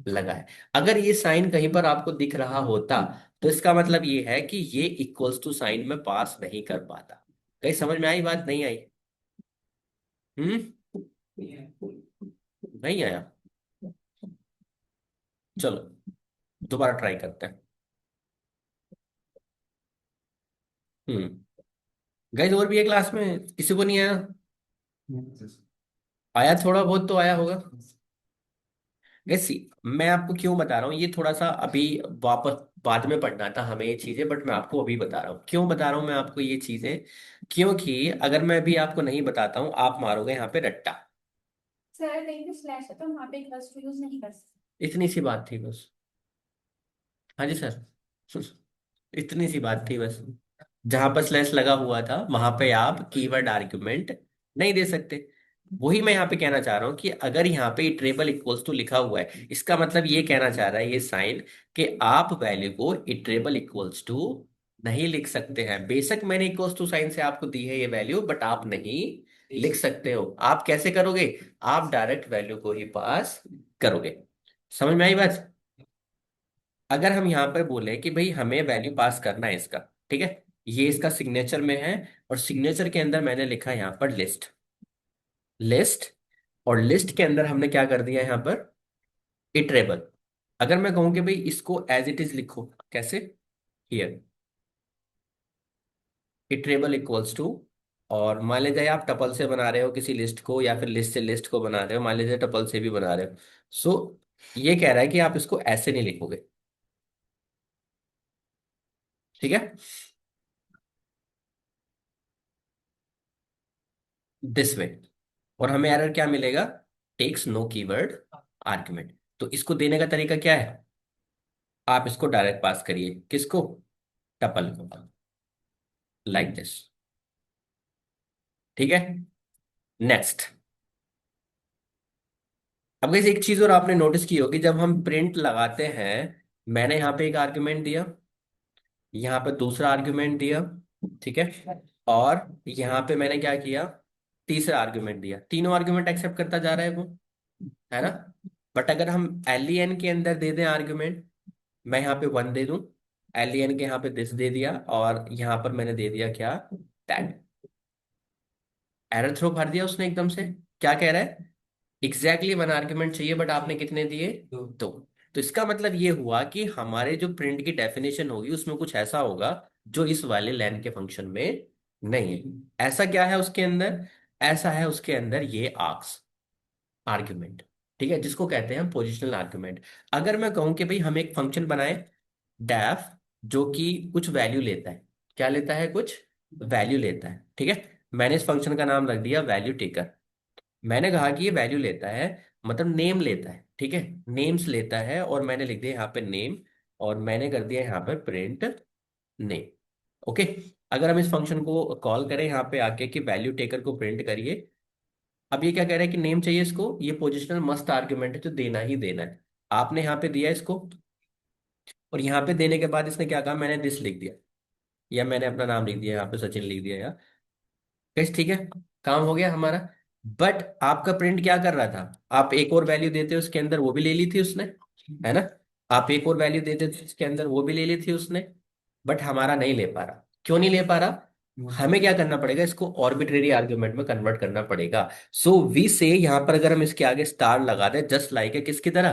लगा है। अगर ये साइन कहीं पर आपको दिख रहा होता, तो इसका मतलब ये है कि ये इक्वल्स टू साइन में पास नहीं कर पाता। कहीं समझ में आई बात, नहीं आई? हम्म। नहीं आया? चलो दोबारा ट्राई करते हैं। हम्म। गाइस और भी है क्लास में, किसी को नहीं आया? आया, थोड़ा बहुत तो आया होगा। गैस मैं आपको क्यों बता रहा हूँ, ये थोड़ा सा अभी वापस बाद में पढ़ना था हमें ये चीजें, बट मैं आपको अभी बता रहा हूँ। क्यों बता रहा हूँ मैं आपको ये चीजें? क्योंकि अगर मैं अभी आपको नहीं बताता हूँ, आप मारोगे यहाँ पे रट्टा। सर कहीं पे स्लैश है तो वहाँ पे प्लस टू यूज नहीं कर सकते। इतनी सी बात थी बस। हाँ जी सर। इतनी सी बात थी बस। जहां पर स्लैश लगा हुआ था वहां पे आप कीवर्ड आर्गुमेंट नहीं दे सकते। वही मैं यहाँ पे कहना चाह रहा हूँ कि अगर यहाँ पे इटरेबल इक्वल्स टू लिखा हुआ है, इसका मतलब ये कहना चाह रहा है ये साइन, कि आप वैल्यू को इटरेबल इक्वल्स टू नहीं लिख सकते हैं। बेशक मैंने इक्वल्स टू साइन से आपको दी है ये वैल्यू, बट आप नहीं लिख सकते हो। आप कैसे करोगे? आप डायरेक्ट वैल्यू को ही पास करोगे। समझ में आई बात? अगर हम यहाँ पर बोले कि भाई हमें वैल्यू पास करना है इसका, ठीक है, ये इसका सिग्नेचर में है, और सिग्नेचर के अंदर मैंने लिखा है यहाँ पर लिस्ट, लिस्ट, और लिस्ट के अंदर हमने क्या कर दिया यहाँ पर, इटरेबल। अगर मैं कहूँ कि भाई इसको एज इट इज लिखो, कैसे? हियर इटरेबल इक्वल्स टू, और मान लीजिए आप टपल से बना रहे हो किसी लिस्ट को, या फिर लिस्ट से लिस्ट को बना रहे हो, मान लीजिए टपल से भी बना रहे हो, सो ये कह रहा है कि आप इसको ऐसे नहीं लिखोगे, ठीक है, दिस वे। और हमें एरर क्या मिलेगा? Takes no keyword argument. तो इसको देने का तरीका क्या है? आप इसको डायरेक्ट पास करिए, किसको? टपल को, लाइक दिस, ठीक है। नेक्स्ट। अब guys एक चीज और आपने नोटिस की होगी, जब हम प्रिंट लगाते हैं, मैंने यहाँ पे एक आर्गुमेंट दिया, यहाँ पे दूसरा आर्गुमेंट दिया, ठीक है, और यहाँ पे मैंने क्या किया, तीसरा आर्गुमेंट दिया। तीनों आर्गुमेंट एक्सेप्ट करता जा रहा है वो, है ना? बट अगर हम एल के अंदर दे दें आर्गुमेंट, मैं यहाँ पे 1 दे दूं, एल के यहाँ पे दिस दे दिया, और यहाँ पर मैंने दे दिया क्या, दैट। एरर थ्रो भर दिया उसने एकदम से। क्या कह रहा है? एग्जैक्टली 1 आर्गुमेंट चाहिए, बट आपने कितने दिए? 2। तो इसका मतलब ये हुआ कि हमारे जो प्रिंट की डेफिनेशन होगी उसमें कुछ ऐसा होगा जो इस वाले लेन के फंक्शन में नहीं है। ऐसा क्या है उसके अंदर? ऐसा है उसके अंदर ये आर्क्स आर्ग्यूमेंट, ठीक है, जिसको कहते हैं पोजिशनल आर्ग्यूमेंट। अगर मैं कहूं कि भाई हम एक फंक्शन बनाए डेफ, जो कि कुछ वैल्यू लेता है, क्या लेता है? कुछ वैल्यू लेता है, ठीक है। मैंने इस फंक्शन का नाम रख दिया वैल्यू टेकर। मैंने कहा कि ये वैल्यू लेता है, मतलब नेम लेता है, ठीक है, नेम्स लेता है, और मैंने लिख दिया यहाँ पे नेम, और मैंने कर दिया यहाँ पर प्रिंट नेम। ओके। अगर हम इस फंक्शन को कॉल करें यहाँ पे आके कि वैल्यू टेकर को प्रिंट करिए, अब ये क्या कह रहा है कि नेम चाहिए इसको, ये पोजिशनल मस्ट आर्ग्यूमेंट है, तो देना ही देना है। आपने यहाँ पे दिया इसको, और यहाँ पे देने के बाद इसने क्या कहा, मैंने दिस लिख दिया, या मैंने अपना नाम लिख दिया, यहाँ पे सचिन लिख दिया, या कैसे, ठीक है, काम हो गया हमारा। बट आपका प्रिंट क्या कर रहा था? आप एक और वैल्यू देते उसके अंदर, वो भी ले ली थी उसने, है ना? आप एक और वैल्यू देते थे उसके अंदर, वो भी ले ली थी उसने, बट हमारा नहीं ले पा रहा। क्यों नहीं ले पा रहा? हमें क्या करना पड़ेगा, इसको ऑर्बिट्रेरी आर्ग्यूमेंट में कन्वर्ट करना पड़ेगा। सो वी से यहां पर अगर हम इसके आगे स्टार लगा दें, जस्ट लाइक है किसकी तरह,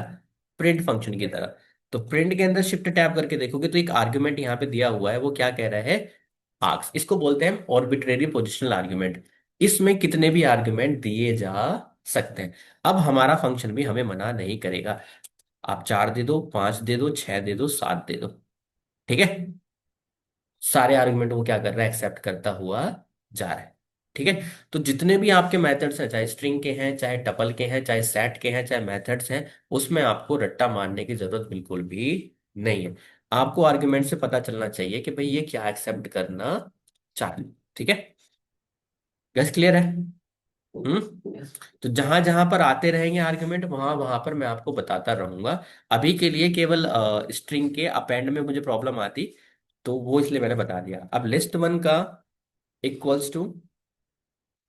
प्रिंट फंक्शन की तरह। तो प्रिंट के अंदर शिफ्ट टैब करके देखोगे तो एक आर्ग्यूमेंट यहाँ पे दिया हुआ है, वो क्या कह रहा है, आर्क्स। इसको बोलते हैं ऑर्बिट्रेरी पोजिशनल आर्ग्यूमेंट। इसमें कितने भी आर्ग्यूमेंट दिए जा सकते हैं। अब हमारा फंक्शन भी हमें मना नहीं करेगा, आप 4 दे दो, 5 दे दो, 6 दे दो, 7 दे दो, ठीक है। सारे आर्गुमेंट वो क्या कर रहा है, एक्सेप्ट करता हुआ जा रहा है, ठीक है। तो जितने भी आपके मेथड्स हैं, चाहे स्ट्रिंग के हैं, चाहे टपल के हैं, चाहे सेट के हैं, चाहे मेथड्स हैं, उसमें आपको रट्टा मारने की जरूरत बिल्कुल भी नहीं है। आपको आर्गुमेंट से पता चलना चाहिए कि भाई ये क्या एक्सेप्ट करना चाहते हैं, ठीक है। गैस क्लियर है? हम्म। तो जहां जहां पर आते रहेंगे आर्गुमेंट, वहां वहां पर मैं आपको बताता रहूंगा। अभी के लिए केवल स्ट्रिंग के अपेंड में मुझे प्रॉब्लम आती, तो वो इसलिए मैंने बता दिया। अब लिस्ट वन का इक्वल्स टू,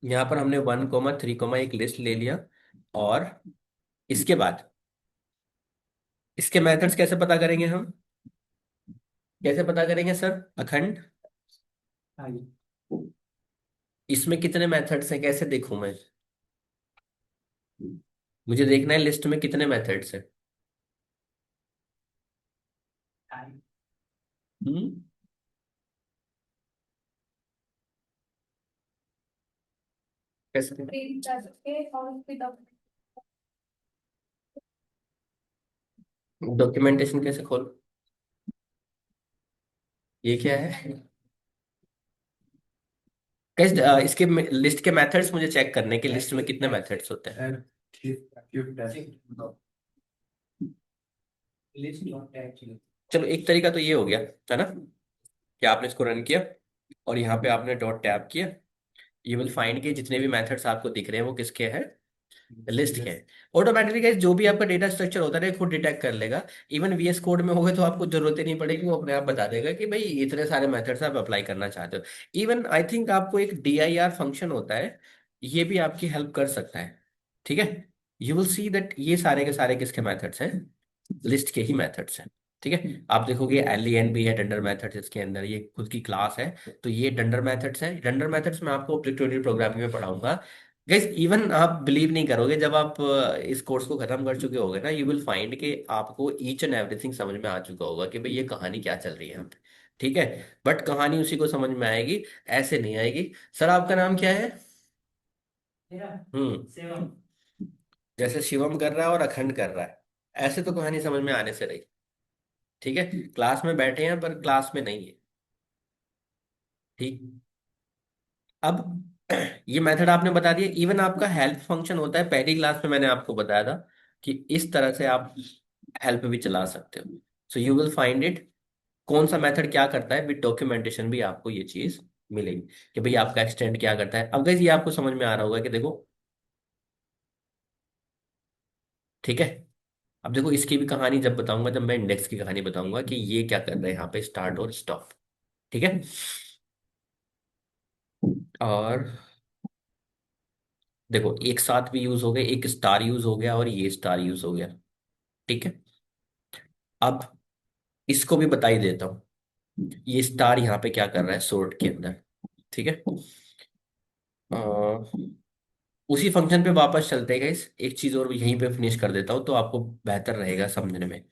यहाँ पर हमने 1, 3, एक लिस्ट ले लिया, और इसके बाद इसके मेथड्स कैसे पता करेंगे हम, कैसे पता करेंगे सर, अखंड? इसमें कितने मेथड्स हैं, कैसे देखूं मैं? मुझे देखना है लिस्ट में कितने मेथड्स हैं। हम्म। कैसे? Print कर सकते और फिर डॉक्यूमेंटेशन कैसे खोल, ये क्या है? कैसे इसके लिस्ट के मेथड्स मुझे चेक करने के, लिस्ट में कितने मेथड्स होते हैं? चलो एक तरीका तो ये हो गया, है ना, कि आपने इसको रन किया और यहाँ पे आपने डॉट टैब किया। यू विल फाइंड के जितने भी मेथड्स आपको दिख रहे हैं वो किसके हैं, लिस्ट के हैं। ऑटोमेटिकली जो भी आपका डेटा स्ट्रक्चर होता है ना, ये खुद डिटेक्ट कर लेगा। इवन वीएस कोड में होगा तो आपको जरूरत ही नहीं पड़ेगी, वो अपने आप बता देगा कि भाई इतने सारे मेथड्स आप अप्लाई करना चाहते हो। इवन आई थिंक आपको एक DIR फंक्शन होता है, ये भी आपकी हेल्प कर सकता है, ठीक है। यू विल सी दैट ये सारे के सारे किसके मेथड्स हैं, लिस्ट के ही मेथड्स हैं, ठीक है। आप देखोगे LEN भी है, डंडर मेथड्स इसके अंदर, ये खुद की क्लास है। तो ये डंडर मेथड्स हैं। डंडर मेथड्स मैं आपको ऑब्जेक्ट ओरिएंटेड प्रोग्रामिंग में पढ़ाऊंगा। गाइस इवन आप बिलीव नहीं करोगे, जब आप इस कोर्स को खत्म कर चुके होगे ना, यू विल फाइंड कि आपको ईच एंड एवरीथिंग समझ में आ चुका होगा कि भाई ये कहानी क्या चल रही है यहाँ पे, ठीक है। बट कहानी उसी को समझ में आएगी, ऐसे नहीं आएगी। सर आपका नाम क्या है? हम्म। सेवन। जैसे शिवम कर रहा है और अखंड कर रहा है, ऐसे तो कहानी समझ में आने से रही, ठीक है। क्लास में बैठे हैं पर क्लास में नहीं है, ठीक। अब ये मेथड आपने बता दिया। इवन आपका हेल्प फंक्शन होता है, पहली क्लास में मैंने आपको बताया था कि इस तरह से आप हेल्प भी चला सकते हो। So you will find it, कौन सा मेथड क्या करता है, विद डॉक्यूमेंटेशन भी आपको ये चीज मिलेगी कि भाई आपका एक्सटेंड क्या करता है। अब गाइस ये आपको समझ में आ रहा होगा कि देखो, ठीक है। अब देखो इसकी भी कहानी जब बताऊंगा, जब मैं इंडेक्स की कहानी बताऊंगा कि ये क्या कर रहा है यहाँ पे, स्टार्ट और स्टॉप, ठीक है। और देखो एक साथ भी यूज हो गए, एक स्टार यूज हो गया और ये स्टार यूज हो गया, ठीक है। अब इसको भी बता ही देता हूँ, ये स्टार यहाँ पे क्या कर रहा है सोर्ट के अंदर, ठीक है। अ, उसी फंक्शन पे वापस चलते हैं इस एक चीज और यहीं पे फिनिश कर देता हूँ, तो आपको बेहतर रहेगा समझने में।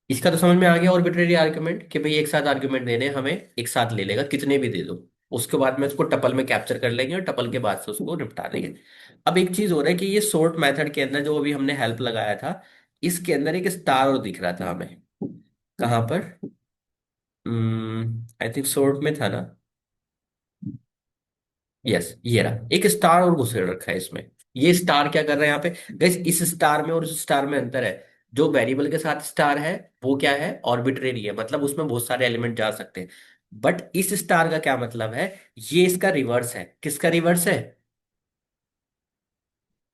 इसका तो समझ में आ गया ऑर्बिट्रेरी आर्ग्यूमेंट, कि भाई एक साथ आर्ग्यूमेंट देने हमें, एक साथ ले लेगा, कितने भी दे दो। उसके बाद में उसको टपल में कैप्चर कर लेंगे और टपल के बाद से उसको निपटा देंगे। अब एक चीज हो रहा है कि ये सोर्ट मेथड के अंदर जो अभी हमने हेल्प लगाया था, इसके अंदर एक स्टार और दिख रहा था हमें, कहाँ पर, आई थिंक सोर्ट में था ना, यस ये रहा, एक स्टार और घुसेड़ रखा है इसमें। ये स्टार क्या कर रहा है यहाँ पे, गाइस इस स्टार में और उस स्टार में अंतर है। जो वेरिएबल के साथ स्टार है वो क्या है, ऑर्बिट्रेरी है, मतलब उसमें बहुत सारे एलिमेंट जा सकते हैं। बट इस स्टार का क्या मतलब है, ये इसका रिवर्स है। किसका रिवर्स है,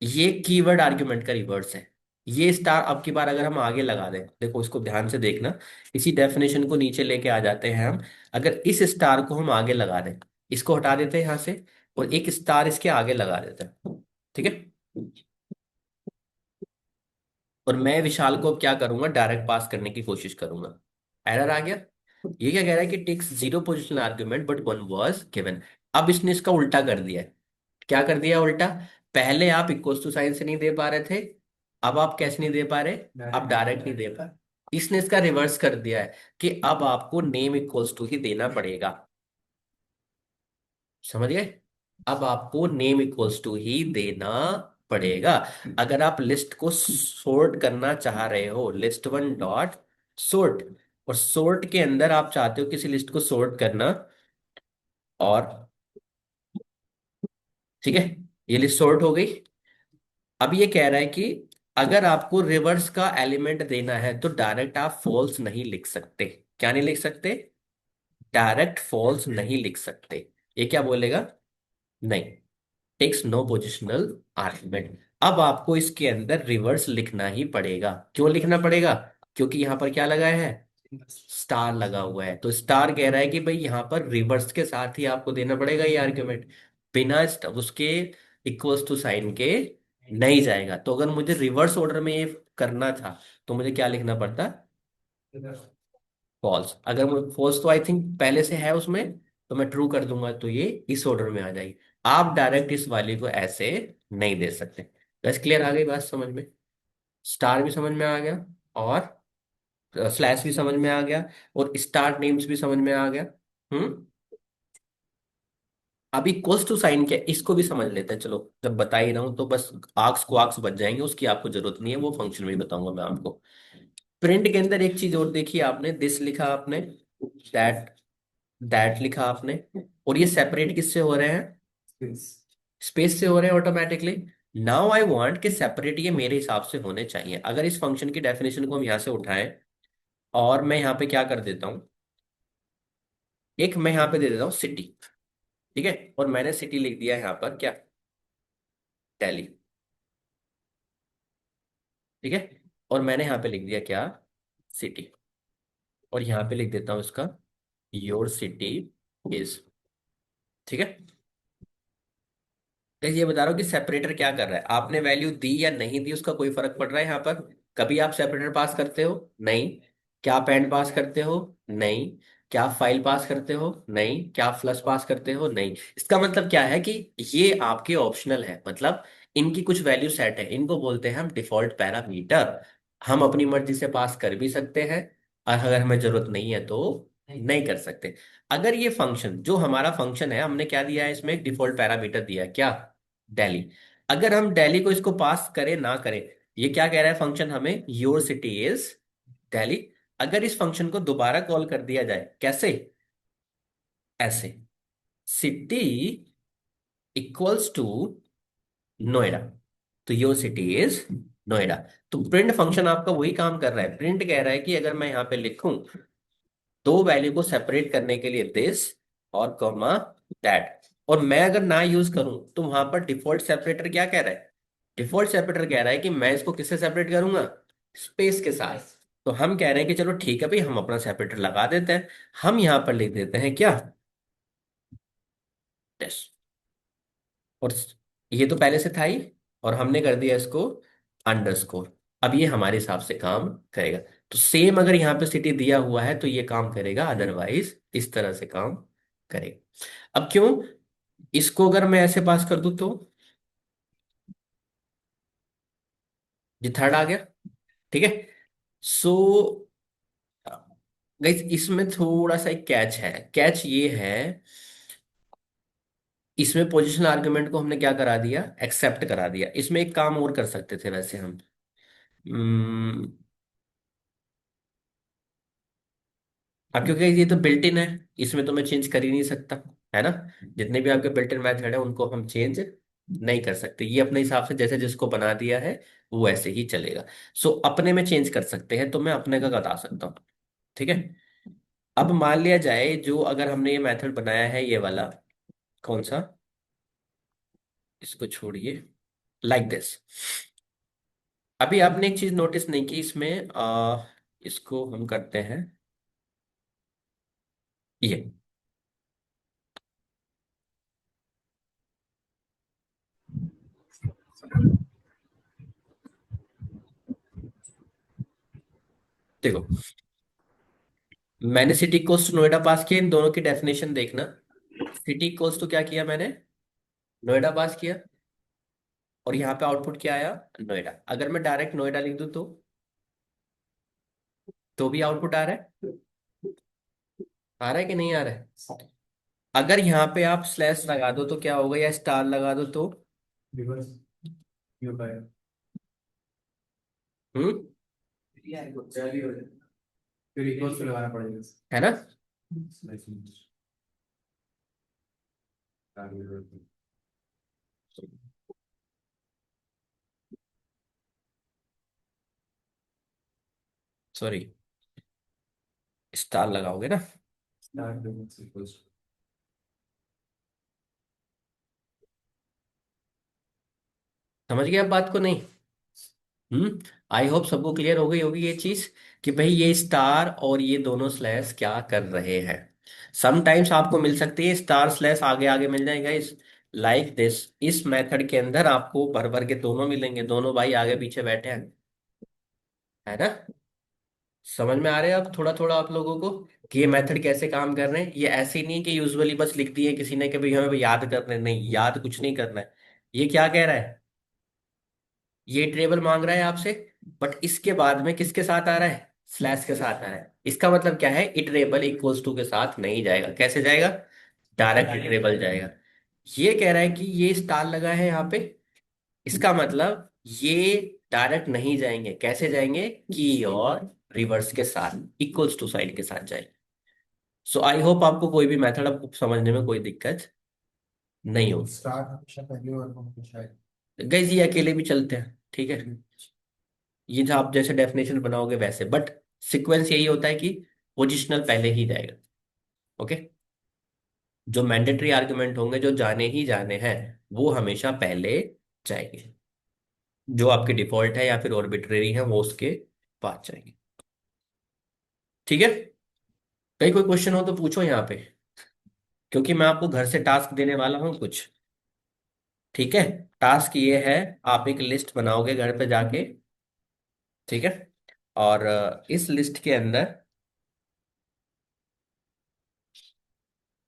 ये कीवर्ड आर्ग्यूमेंट का रिवर्स है। ये स्टार अब की बार अगर हम आगे लगा दें, देखो इसको ध्यान से देखना, इसी डेफिनेशन को नीचे लेके आ जाते हैं हम। अगर इस स्टार को हम आगे लगा दें, इसको हटा देते हैं यहां से, और एक स्टार इसके आगे लगा देते हैं, ठीक है। और मैं विशाल को अब क्या करूंगा, डायरेक्ट पास करने की कोशिश करूंगा। एरर आ गया। ये क्या कह रहा है कि takes zero positional argument but one was given. अब इसने इसका उल्टा कर दिया है। क्या कर दिया उल्टा? पहले आप इक्वल्स टू साइन से नहीं दे पा रहे थे, अब आप कैसे नहीं दे पा रहे, अब डायरेक्ट नहीं दे पा रहे। इसने इसका रिवर्स कर दिया है कि अब आपको नेम इक्वल्स टू ही देना पड़ेगा। समझ गए? अब आपको नेम इक्वल्स टू ही देना पड़ेगा। अगर आप लिस्ट को सोर्ट करना चाह रहे हो, लिस्ट वन डॉट सोर्ट, और सोर्ट के अंदर आप चाहते हो किसी लिस्ट को सोर्ट करना, और ठीक है, ये लिस्ट सोर्ट हो गई। अब ये कह रहा है कि अगर आपको रिवर्स का एलिमेंट देना है तो डायरेक्ट आप फॉल्स नहीं लिख सकते। क्या नहीं लिख सकते? डायरेक्ट फॉल्स नहीं लिख सकते। ये क्या बोलेगा? नहीं, टेक्स नो पोजिशनल आर्गुमेंट। अब आपको इसके अंदर रिवर्स लिखना ही पड़ेगा। क्यों लिखना पड़ेगा? क्योंकि यहां पर क्या लगा है, स्टार लगा हुआ है। तो स्टार कह रहा है कि भाई यहां पर रिवर्स के साथ ही आपको देना पड़ेगा ये आर्ग्यूमेंट, बिना उसके इक्वल्स टू साइन के नहीं जाएगा। तो अगर मुझे रिवर्स ऑर्डर में ये करना था तो मुझे क्या लिखना पड़ता? फॉल्स। अगर फॉल्स तो आई थिंक पहले से है उसमें, तो मैं ट्रू कर दूंगा तो ये इस ऑर्डर में आ जाएगी। आप डायरेक्ट इस वाली को ऐसे नहीं दे सकते। बस क्लियर, आ गई बात समझ में? स्टार भी समझ में आ गया, और स्लैश भी समझ में आ गया, और स्टार नेम्स भी समझ में आ गया। हम्म। अभी इक्वल्स टू साइन क्या है, इसको भी समझ लेते हैं। चलो, जब बता ही रहा हूं तो बस आर्क्स को आर्क्स बच जाएंगे, उसकी आपको जरूरत नहीं है, वो फंक्शन में ही बताऊंगा मैं आपको। प्रिंट के अंदर एक चीज और देखी आपने, दिस लिखा आपने, दैट दैट लिखा आपने, और ये सेपरेट किससे हो रहे हैं? स्पेस से हो रहे हैं ऑटोमेटिकली। नाउ आई वांट कि सेपरेट ये मेरे हिसाब से होने चाहिए। अगर इस फंक्शन की डेफिनेशन को हम यहाँ से उठाएं, और मैं यहाँ पे क्या कर देता हूँ, एक मैं यहाँ पे दे देता हूँ सिटी, ठीक है, और मैंने सिटी लिख दिया यहाँ पर क्या, दिल्ली, ठीक है, और मैंने यहाँ पे लिख दिया क्या, सिटी, और यहाँ पे लिख देता हूँ इसका योर सिटी इज, ठीक है। तो ये बता रहा हूँ कि सेपरेटर क्या कर रहा है, आपने वैल्यू दी या नहीं दी उसका कोई फर्क पड़ रहा है यहाँ पर? कभी आप सेपरेटर पास करते हो? नहीं। क्या आप एंड पास करते हो? नहीं। क्या आप फाइल पास करते हो? नहीं। क्या आप फ्लश पास करते हो? नहीं। इसका मतलब क्या है कि ये आपके ऑप्शनल है, मतलब इनकी कुछ वैल्यू सेट है, इनको बोलते हैं हम डिफॉल्ट पैरामीटर। हम अपनी मर्जी से पास कर भी सकते हैं, और अगर हमें जरूरत नहीं है तो नहीं कर सकते। अगर ये फंक्शन, जो हमारा फंक्शन है, हमने क्या दिया है इसमें, एक डिफॉल्ट पैरामीटर दिया है क्या, दिल्ली। अगर हम दिल्ली को इसको पास करें ना करें, ये क्या कह रहा है फंक्शन हमें, योर सिटी इज दिल्ली। अगर इस फंक्शन को दोबारा कॉल कर दिया जाए, कैसे, ऐसे, सिटी इक्वल्स टू नोएडा, तो योर सिटी इज नोएडा। तो प्रिंट फंक्शन आपका वही काम कर रहा है। प्रिंट कह रहा है कि अगर मैं यहाँ पे लिखूं दो वैल्यू को सेपरेट करने के लिए दिस और कॉमा दैट, और मैं अगर ना यूज करूं तो वहां पर डिफॉल्ट सेपरेटर क्या कह रहा है, डिफॉल्ट सेपरेटर कह रहा है कि मैं इसको किससे सेपरेट करूंगा, स्पेस के साथ। तो हम कह रहे हैं कि चलो ठीक है भाई, हम अपना सेपरेटर लगा देते हैं। हम यहां पर लिख देते हैं क्या, दिस, और ये तो पहले से था ही, और हमने कर दिया इसको अंडरस्कोर। अब ये हमारे हिसाब से काम करेगा। तो सेम अगर यहाँ पे सिटी दिया हुआ है तो ये काम करेगा, अदरवाइज इस तरह से काम करेगा। अब क्यों, इसको अगर मैं ऐसे पास कर दूं तो ये थर्ड आ गया, ठीक है। सो गाइस, इसमें थोड़ा सा एक कैच है। कैच ये है, इसमें पोजिशनल आर्गुमेंट को हमने क्या करा दिया, एक्सेप्ट करा दिया। इसमें एक काम और कर सकते थे वैसे हम, हम्म, अब क्योंकि ये तो बिल्ट इन है, इसमें तो मैं चेंज कर ही नहीं सकता, है ना। जितने भी आपके बिल्ट इन मेथड है उनको हम चेंज नहीं कर सकते। ये अपने हिसाब से जैसे जिसको बना दिया है वो ऐसे ही चलेगा। सो अपने में चेंज कर सकते हैं, तो मैं अपने का बता सकता हूँ, ठीक है। अब मान लिया जाए, जो अगर हमने ये मेथड बनाया है ये वाला, कौन सा, इसको छोड़िए, लाइक दिस। अभी आपने एक चीज नोटिस नहीं की इसमें, इसको हम करते हैं ये, देखो, मैंने सिटी इक्वल्स टू नोएडा पास किया, इन दोनों की डेफिनेशन देखना। सिटी इक्वल्स टू क्या किया मैंने, नोएडा पास किया, और यहाँ पे आउटपुट क्या आया, नोएडा। अगर मैं डायरेक्ट नोएडा लिख दूं तो भी आउटपुट आ रहा है, आ रहा है कि नहीं आ रहा है। अगर यहाँ पे आप स्लैश लगा दो तो क्या होगा, या स्टार लगा दो तो, रिवर्स ये होता है। हम्म, फिर इक्वल्स से लगाना पड़ेगा। है ना। सॉरी, स्टार लगाओगे ना। समझ गए आप बात को, नहीं। आई होप सबको क्लियर हो गई होगी ये चीज, कि भाई ये स्टार और ये दोनों स्लैश क्या कर रहे हैं। समटाइम्स आपको मिल सकती है स्टार स्लैश आगे आगे मिल जाएगा, इस लाइक दिस, इस मेथड के अंदर आपको भर भर के दोनों मिलेंगे, दोनों भाई आगे पीछे बैठे हैं, है ना। समझ में आ रहे हैं अब थोड़ा थोड़ा आप लोगों को, कि ये मेथड कैसे काम कर रहे हैं। ये ऐसे नहीं कि यूजुअली बस लिख दिए किसी ने कि भाई हमें याद करना है, नहीं, याद कुछ नहीं करना है। ये क्या कह रहा है, ये टेबल मांग रहा है आपसे, बट इसके बाद में किसके साथ आ रहा है, स्लैश के साथ आ रहा है। इसका मतलब क्या है, इटरेबल इक्वल्स टू के साथ नहीं जाएगा, कैसे जाएगा, डायरेक्ट इटरेबल जाएगा। ये कह रहा है कि ये स्टार लगा है यहाँ पे, इसका मतलब ये डायरेक्ट नहीं जाएंगे, कैसे जाएंगे, की और रिवर्स के साथ, इक्वल्स टू साइड के साथ जाएंगे। सो आई होप आपको कोई भी मेथड आपको समझने में कोई दिक्कत नहीं होगी। स्टार्ट हमेशा पहले और हमेशा है। गाइस ये अकेले भी चलते हैं, ठीक है, ये जो आप जैसे डेफिनेशन बनाओगे वैसे, बट सीक्वेंस यही होता है कि पोजिशनल पहले ही जाएगा। ओके, जो मैंडेटरी आर्गुमेंट होंगे जो जाने ही जाने हैं वो हमेशा पहले जाएंगे, जो आपके डिफॉल्ट है या फिर ऑर्बिट्रेरी है वो उसके बाद जाएंगे। ठीक है, कहीं कोई क्वेश्चन हो तो पूछो यहाँ पे, क्योंकि मैं आपको घर से टास्क देने वाला हूँ कुछ। ठीक है, टास्क ये है, आप एक लिस्ट बनाओगे घर पे जाके, ठीक है, और इस लिस्ट के अंदर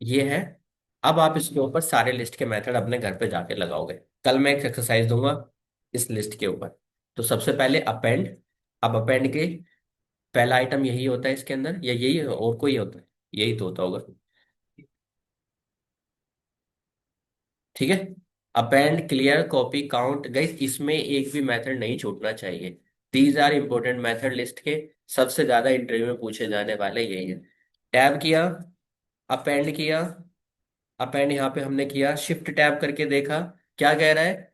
ये है, अब आप इसके ऊपर सारे लिस्ट के मेथड अपने घर पे जाके लगाओगे। कल मैं एक एक्सरसाइज दूंगा इस लिस्ट के ऊपर। तो सबसे पहले अपेंड, अब अपेंड के पहला आइटम यही होता है इसके अंदर, या यही और कोई होता है, यही तो होता होगा, ठीक है। Append, clear, copy, count, guys इसमें एक भी मेथड नहीं छूटना चाहिए। These are important method list के, सबसे ज्यादा इंटरव्यू में पूछे जाने वाले यही है। टैब किया, अपेंड किया, अपेंड यहाँ पे हमने किया, शिफ्ट टैब करके देखा, क्या कह रहा है,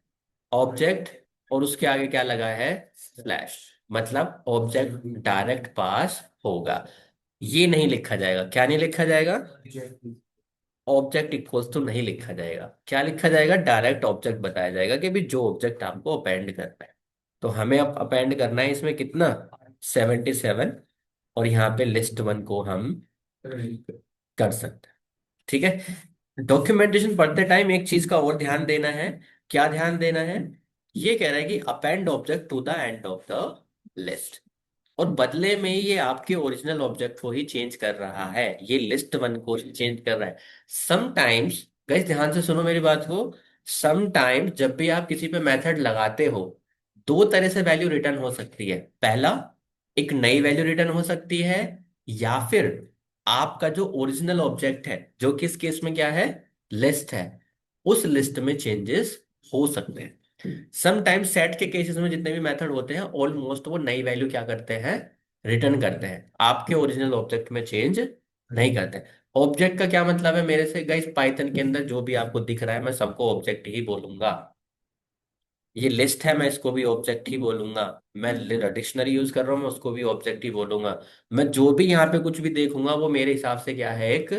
ऑब्जेक्ट, और उसके आगे क्या लगा है, स्लैश, मतलब ऑब्जेक्ट डायरेक्ट पास होगा। ये नहीं लिखा जाएगा, क्या नहीं लिखा जाएगा, ऑब्जेक्ट इक्वल्स टू नहीं लिखा जाएगा, क्या लिखा जाएगा, डायरेक्ट ऑब्जेक्ट बताया जाएगा कि भी जो ऑब्जेक्ट आपको अपेंड करना है। तो हमें अब अपेंड करना है इसमें कितना, 77, और यहाँ पे लिस्ट वन को हम कर सकते हैं। ठीक है, डॉक्यूमेंटेशन पढ़ते टाइम एक चीज का और ध्यान देना है, क्या ध्यान देना है, ये कह रहा है कि append object to the end of the list, और बदले में ये आपके ओरिजिनल ऑब्जेक्ट को ही चेंज कर रहा है, ये लिस्ट वन को चेंज कर रहा है। समटाइम्स, गाइस ध्यान से सुनो मेरी बात को, समटाइम्स जब भी आप किसी पे मेथड लगाते हो, दो तरह से वैल्यू रिटर्न हो सकती है। पहला, एक नई वैल्यू रिटर्न हो सकती है, या फिर आपका जो ओरिजिनल ऑब्जेक्ट है, जो किस केस में क्या है, लिस्ट है, उस लिस्ट में चेंजेस हो सकते हैं। समटाइम्स सेट के केसेस में जितने भी मेथड होते हैं ऑलमोस्ट वो नई वैल्यू क्या करते हैं, रिटर्न करते हैं, आपके ओरिजिनल ऑब्जेक्ट में चेंज नहीं करते। ऑब्जेक्ट का क्या मतलब है मेरे से, गाइस पाइथन के अंदर जो भी आपको दिख रहा है मैं सबको ऑब्जेक्ट ही बोलूंगा। ये लिस्ट है, मैं इसको भी ऑब्जेक्ट ही बोलूंगा। मैं डिक्शनरी यूज कर रहा हूँ, मैं उसको भी ऑब्जेक्ट ही बोलूंगा। मैं जो भी यहाँ पे कुछ भी देखूंगा वो मेरे हिसाब से क्या है, एक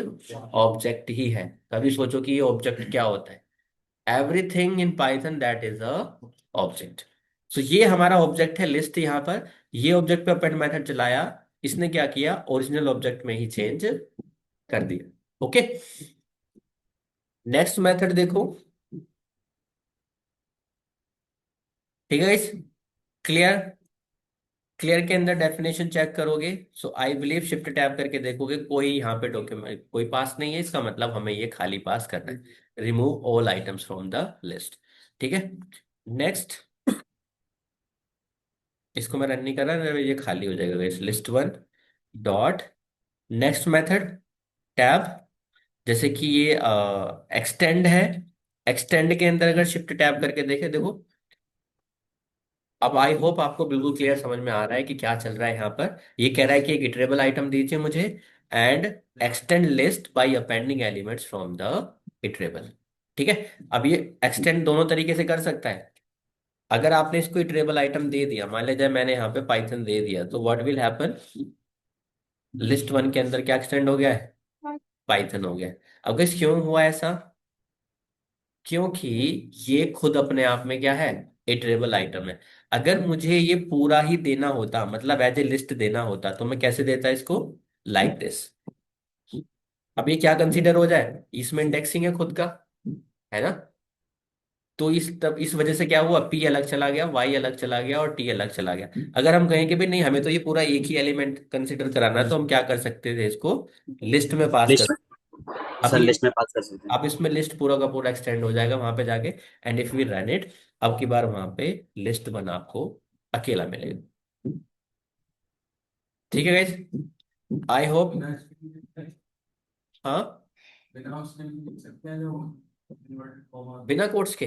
ऑब्जेक्ट ही है। कभी सोचो कि ये ऑब्जेक्ट क्या होता है, everything in Python that is a object. So ये हमारा ऑब्जेक्ट है लिस्ट, यहाँ पर ये ऑब्जेक्ट पे अपेंड मेथड चलाया, इसने क्या किया, ओरिजिनल ऑब्जेक्ट में ही चेंज कर दिया। ओके, नेक्स्ट मेथड देखो, ठीक है गाइस, क्लियर, क्लियर के अंदर डेफिनेशन चेक करोगे, सो आई बिलीव शिफ्ट टैब करके देखोगे कोई यहाँ पे डॉक्यूमेंट कोई पास नहीं है, इसका मतलब हमें ये खाली पास करना है। Remove all items from the list. ठीक है, नेक्स्ट। इसको मैं रन नहीं कर रहा, ये खाली हो जाएगा इस list one dot next method tab. जैसे कि ये एक्सटेंड है, एक्सटेंड के अंदर अगर शिफ्ट टैब करके देखे, देखो अब आई होप आपको बिल्कुल क्लियर समझ में आ रहा है कि क्या चल रहा है यहाँ पर। ये कह रहा है कि एक इटरेबल आइटम दीजिए मुझे and extend list by appending elements from the iterable. ठीक है, अब ये एक्सटेंड दोनों तरीके से कर सकता है। अगर आपने इसको इटरेबल आइटम दे दिया, मान लीजिए मैंने यहाँ पे पाइथन दे दिया, तो what will happen, list one के अंदर क्या एक्सटेंड हो गया है, पाइथन हो गया। अब guys क्यों हुआ ऐसा, क्योंकि ये खुद अपने आप में क्या है, इटरेबल आइटम है। अगर मुझे ये पूरा ही देना होता, मतलब एज ए लिस्ट देना होता, तो मैं कैसे देता इसको, लाइक दिस। अब ये क्या कंसीडर हो जाए, इसमें इंडेक्सिंग है खुद का, है ना। तो इस तब इस वजह से क्या हुआ, पी अलग चला गया, वाई अलग चला गया और टी अलग चला गया। अगर हम कहें कि भाई नहीं, हमें तो ये पूरा एक ही एलिमेंट कंसीडर कराना है, तो हम क्या कर सकते थे, इसको लिस्ट में पास कर। लिस्ट में, अब सर ये, लिस्ट में पास कर सकते हैं। अब इसमें लिस्ट पूरा का पूरा एक्सटेंड हो जाएगा वहां पे जाके। And if we run it, अब की बार वहां पे लिस्ट वन आपको अकेला मिलेगा। ठीक है गाइस, आई होप। हाँ, बिना कोट्स के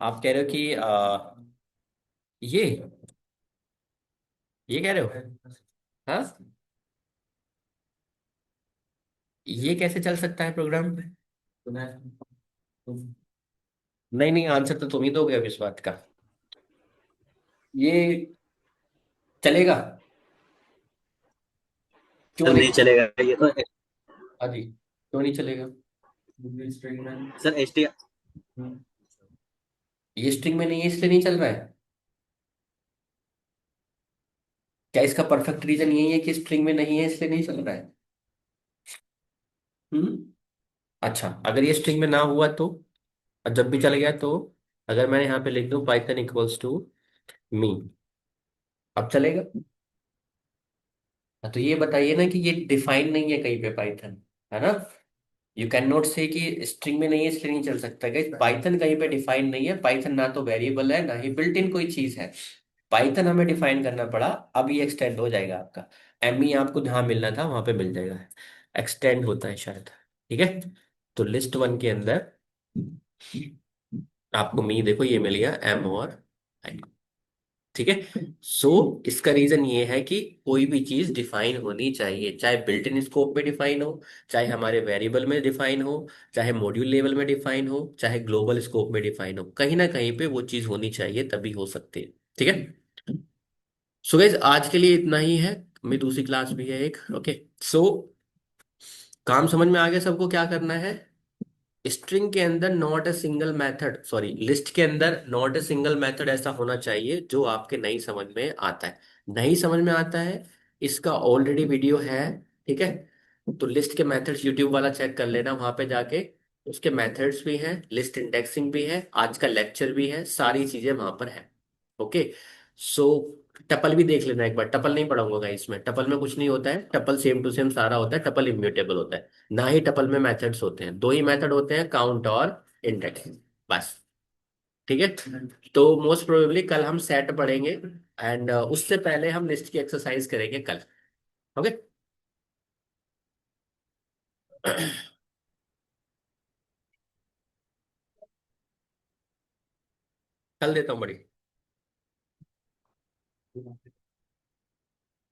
आप कह रहे हो कि ये ये कह रहे हो, हाँ, ये कैसे चल सकता है प्रोग्राम। नहीं नहीं, आंसर तो तुम ही दोगे अब इस बात का। ये चलेगा, क्यों सर नहीं। नहीं चलेगा ये तो। हाँ जी, क्यों नहीं चलेगा। सर एच टी, ये स्ट्रिंग में नहीं है इसलिए नहीं चल रहा है। क्या इसका परफेक्ट रीजन यही है कि स्ट्रिंग में नहीं है इसलिए नहीं चल रहा है। हम्म, अच्छा, अगर ये स्ट्रिंग में ना हुआ तो, और जब भी चल गया तो, अगर मैं यहाँ पे लिख दूं पाइथन इक्वल्स टू मी, अब चलेगा। हाँ, तो ये बताइए ना कि ये डिफाइन नहीं है कहीं पे पाइथन, है ना। यू कैन नॉट से कि स्ट्रिंग में नहीं है इसलिए नहीं चल सकता। गाइस पाइथन कहीं पे डिफाइन नहीं है, पाइथन ना तो वेरिएबल है ना ही बिल्ट इन कोई चीज है। पाइथन हमें डिफाइन करना पड़ा, अब ये एक्सटेंड हो जाएगा आपका। एम ई आपको जहाँ मिलना था वहां पे मिल जाएगा, एक्सटेंड होता है शायद। ठीक है, तो लिस्ट वन के अंदर आपको मी देखो ये मिल गया, एम और आई। ठीक है, सो इसका रीजन ये है कि कोई भी चीज डिफाइन होनी चाहिए, चाहे बिल्ट इन स्कोप में डिफाइन हो, चाहे हमारे वेरिएबल में डिफाइन हो, चाहे मॉड्यूल लेवल में डिफाइन हो, चाहे ग्लोबल स्कोप में डिफाइन हो, कहीं ना कहीं पे वो चीज होनी चाहिए तभी हो सकती है। ठीक है, सो गाइज आज के लिए इतना ही है, मेरी दूसरी क्लास भी है एक। ओके, सो काम समझ में आ गया सबको क्या करना है। स्ट्रिंग के अंदर not a single method, sorry list के अंदर नॉट ए सिंगल मेथड ऐसा होना चाहिए जो आपके नहीं समझ में आता है। नहीं समझ में आता है, इसका ऑलरेडी वीडियो है। ठीक है, तो लिस्ट के मेथड्स यूट्यूब वाला चेक कर लेना वहां पे जाके, उसके मेथड्स भी हैं, लिस्ट इंडेक्सिंग भी है, आज का लेक्चर भी है, सारी चीजें वहां पर है। ओके, सो टपल भी देख लेना एक बार। टपल नहीं पढ़ाऊंगा इसमें, टपल में कुछ नहीं होता है, टपल सेम टू सेम सारा होता है, टपल इम्यूटेबल होता है। ना ही टपल में मेथड्स होते हैं, दो ही मेथड होते हैं, काउंट और इंडेक्स, बस। ठीक है, तो मोस्ट प्रोबेबली कल हम सेट पढ़ेंगे एंड उससे पहले हम लिस्ट की एक्सरसाइज करेंगे कल। ओके कल देता हूँ बड़ी।